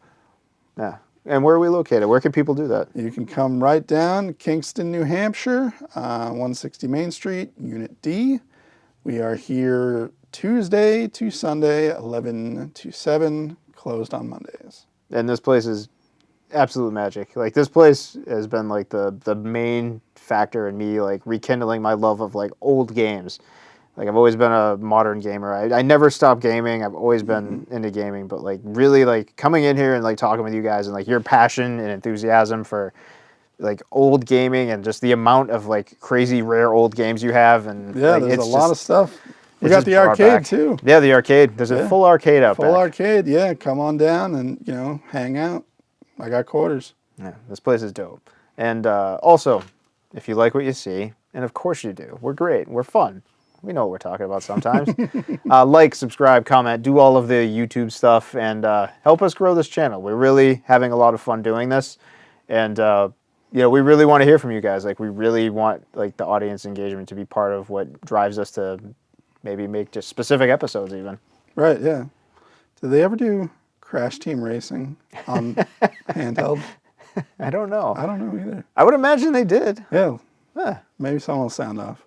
Yeah. And where are we located? Where can people do that? You can come right down Kingston, New Hampshire, 160 Main Street, Unit D. We are here Tuesday to Sunday, 11 to 7, closed on Mondays. And this place is absolute magic. Like, this place has been like the main factor in me like rekindling my love of like old games. Like, I've always been a modern gamer. I never stopped gaming. I've always been into gaming, but like really like coming in here and like talking with you guys and like your passion and enthusiasm for like old gaming and just the amount of like crazy rare old games you have, and Yeah, like, there's it's a lot of stuff. We it's got just the brought arcade, back. too. Yeah, the arcade. There's a full arcade out Full back. arcade, yeah. Come on down and, you know, hang out. I got quarters. Yeah, this place is dope. And also, if you like what you see, and of course you do, we're great. We're fun. We know what we're talking about sometimes. Like, subscribe, comment, do all of the YouTube stuff, and help us grow this channel. We're really having a lot of fun doing this, and you know, we really want to hear from you guys. Like, we really want like the audience engagement to be part of what drives us to maybe make just specific episodes even. Right, yeah. Did they ever do Crash Team Racing on Handheld? I don't know. I don't know either. I would imagine they did. Yeah. Huh. Maybe someone will sound off.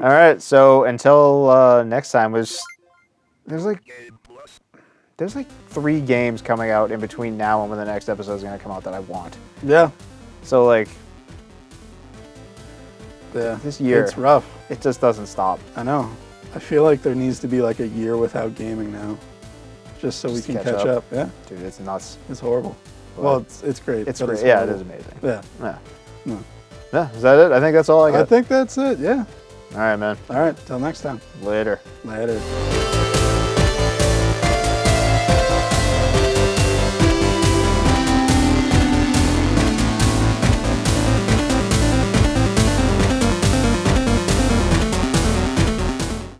All right, so until next time, there's like 3 games coming out in between now and when the next episode is going to come out that I want. Yeah. So like Yeah. this year, It's rough. it just doesn't stop. I know. I feel like there needs to be like a year without gaming now. Just so Just we can catch catch up. up. Yeah. Dude, it's nuts. It's horrible. Well, it's great. It's but great. Yeah, it horrible. is amazing. Yeah. Yeah. No. Yeah, is that it? I think that's all I got. I think that's it. Yeah. All right, man. All right. Till next time. Later. Later.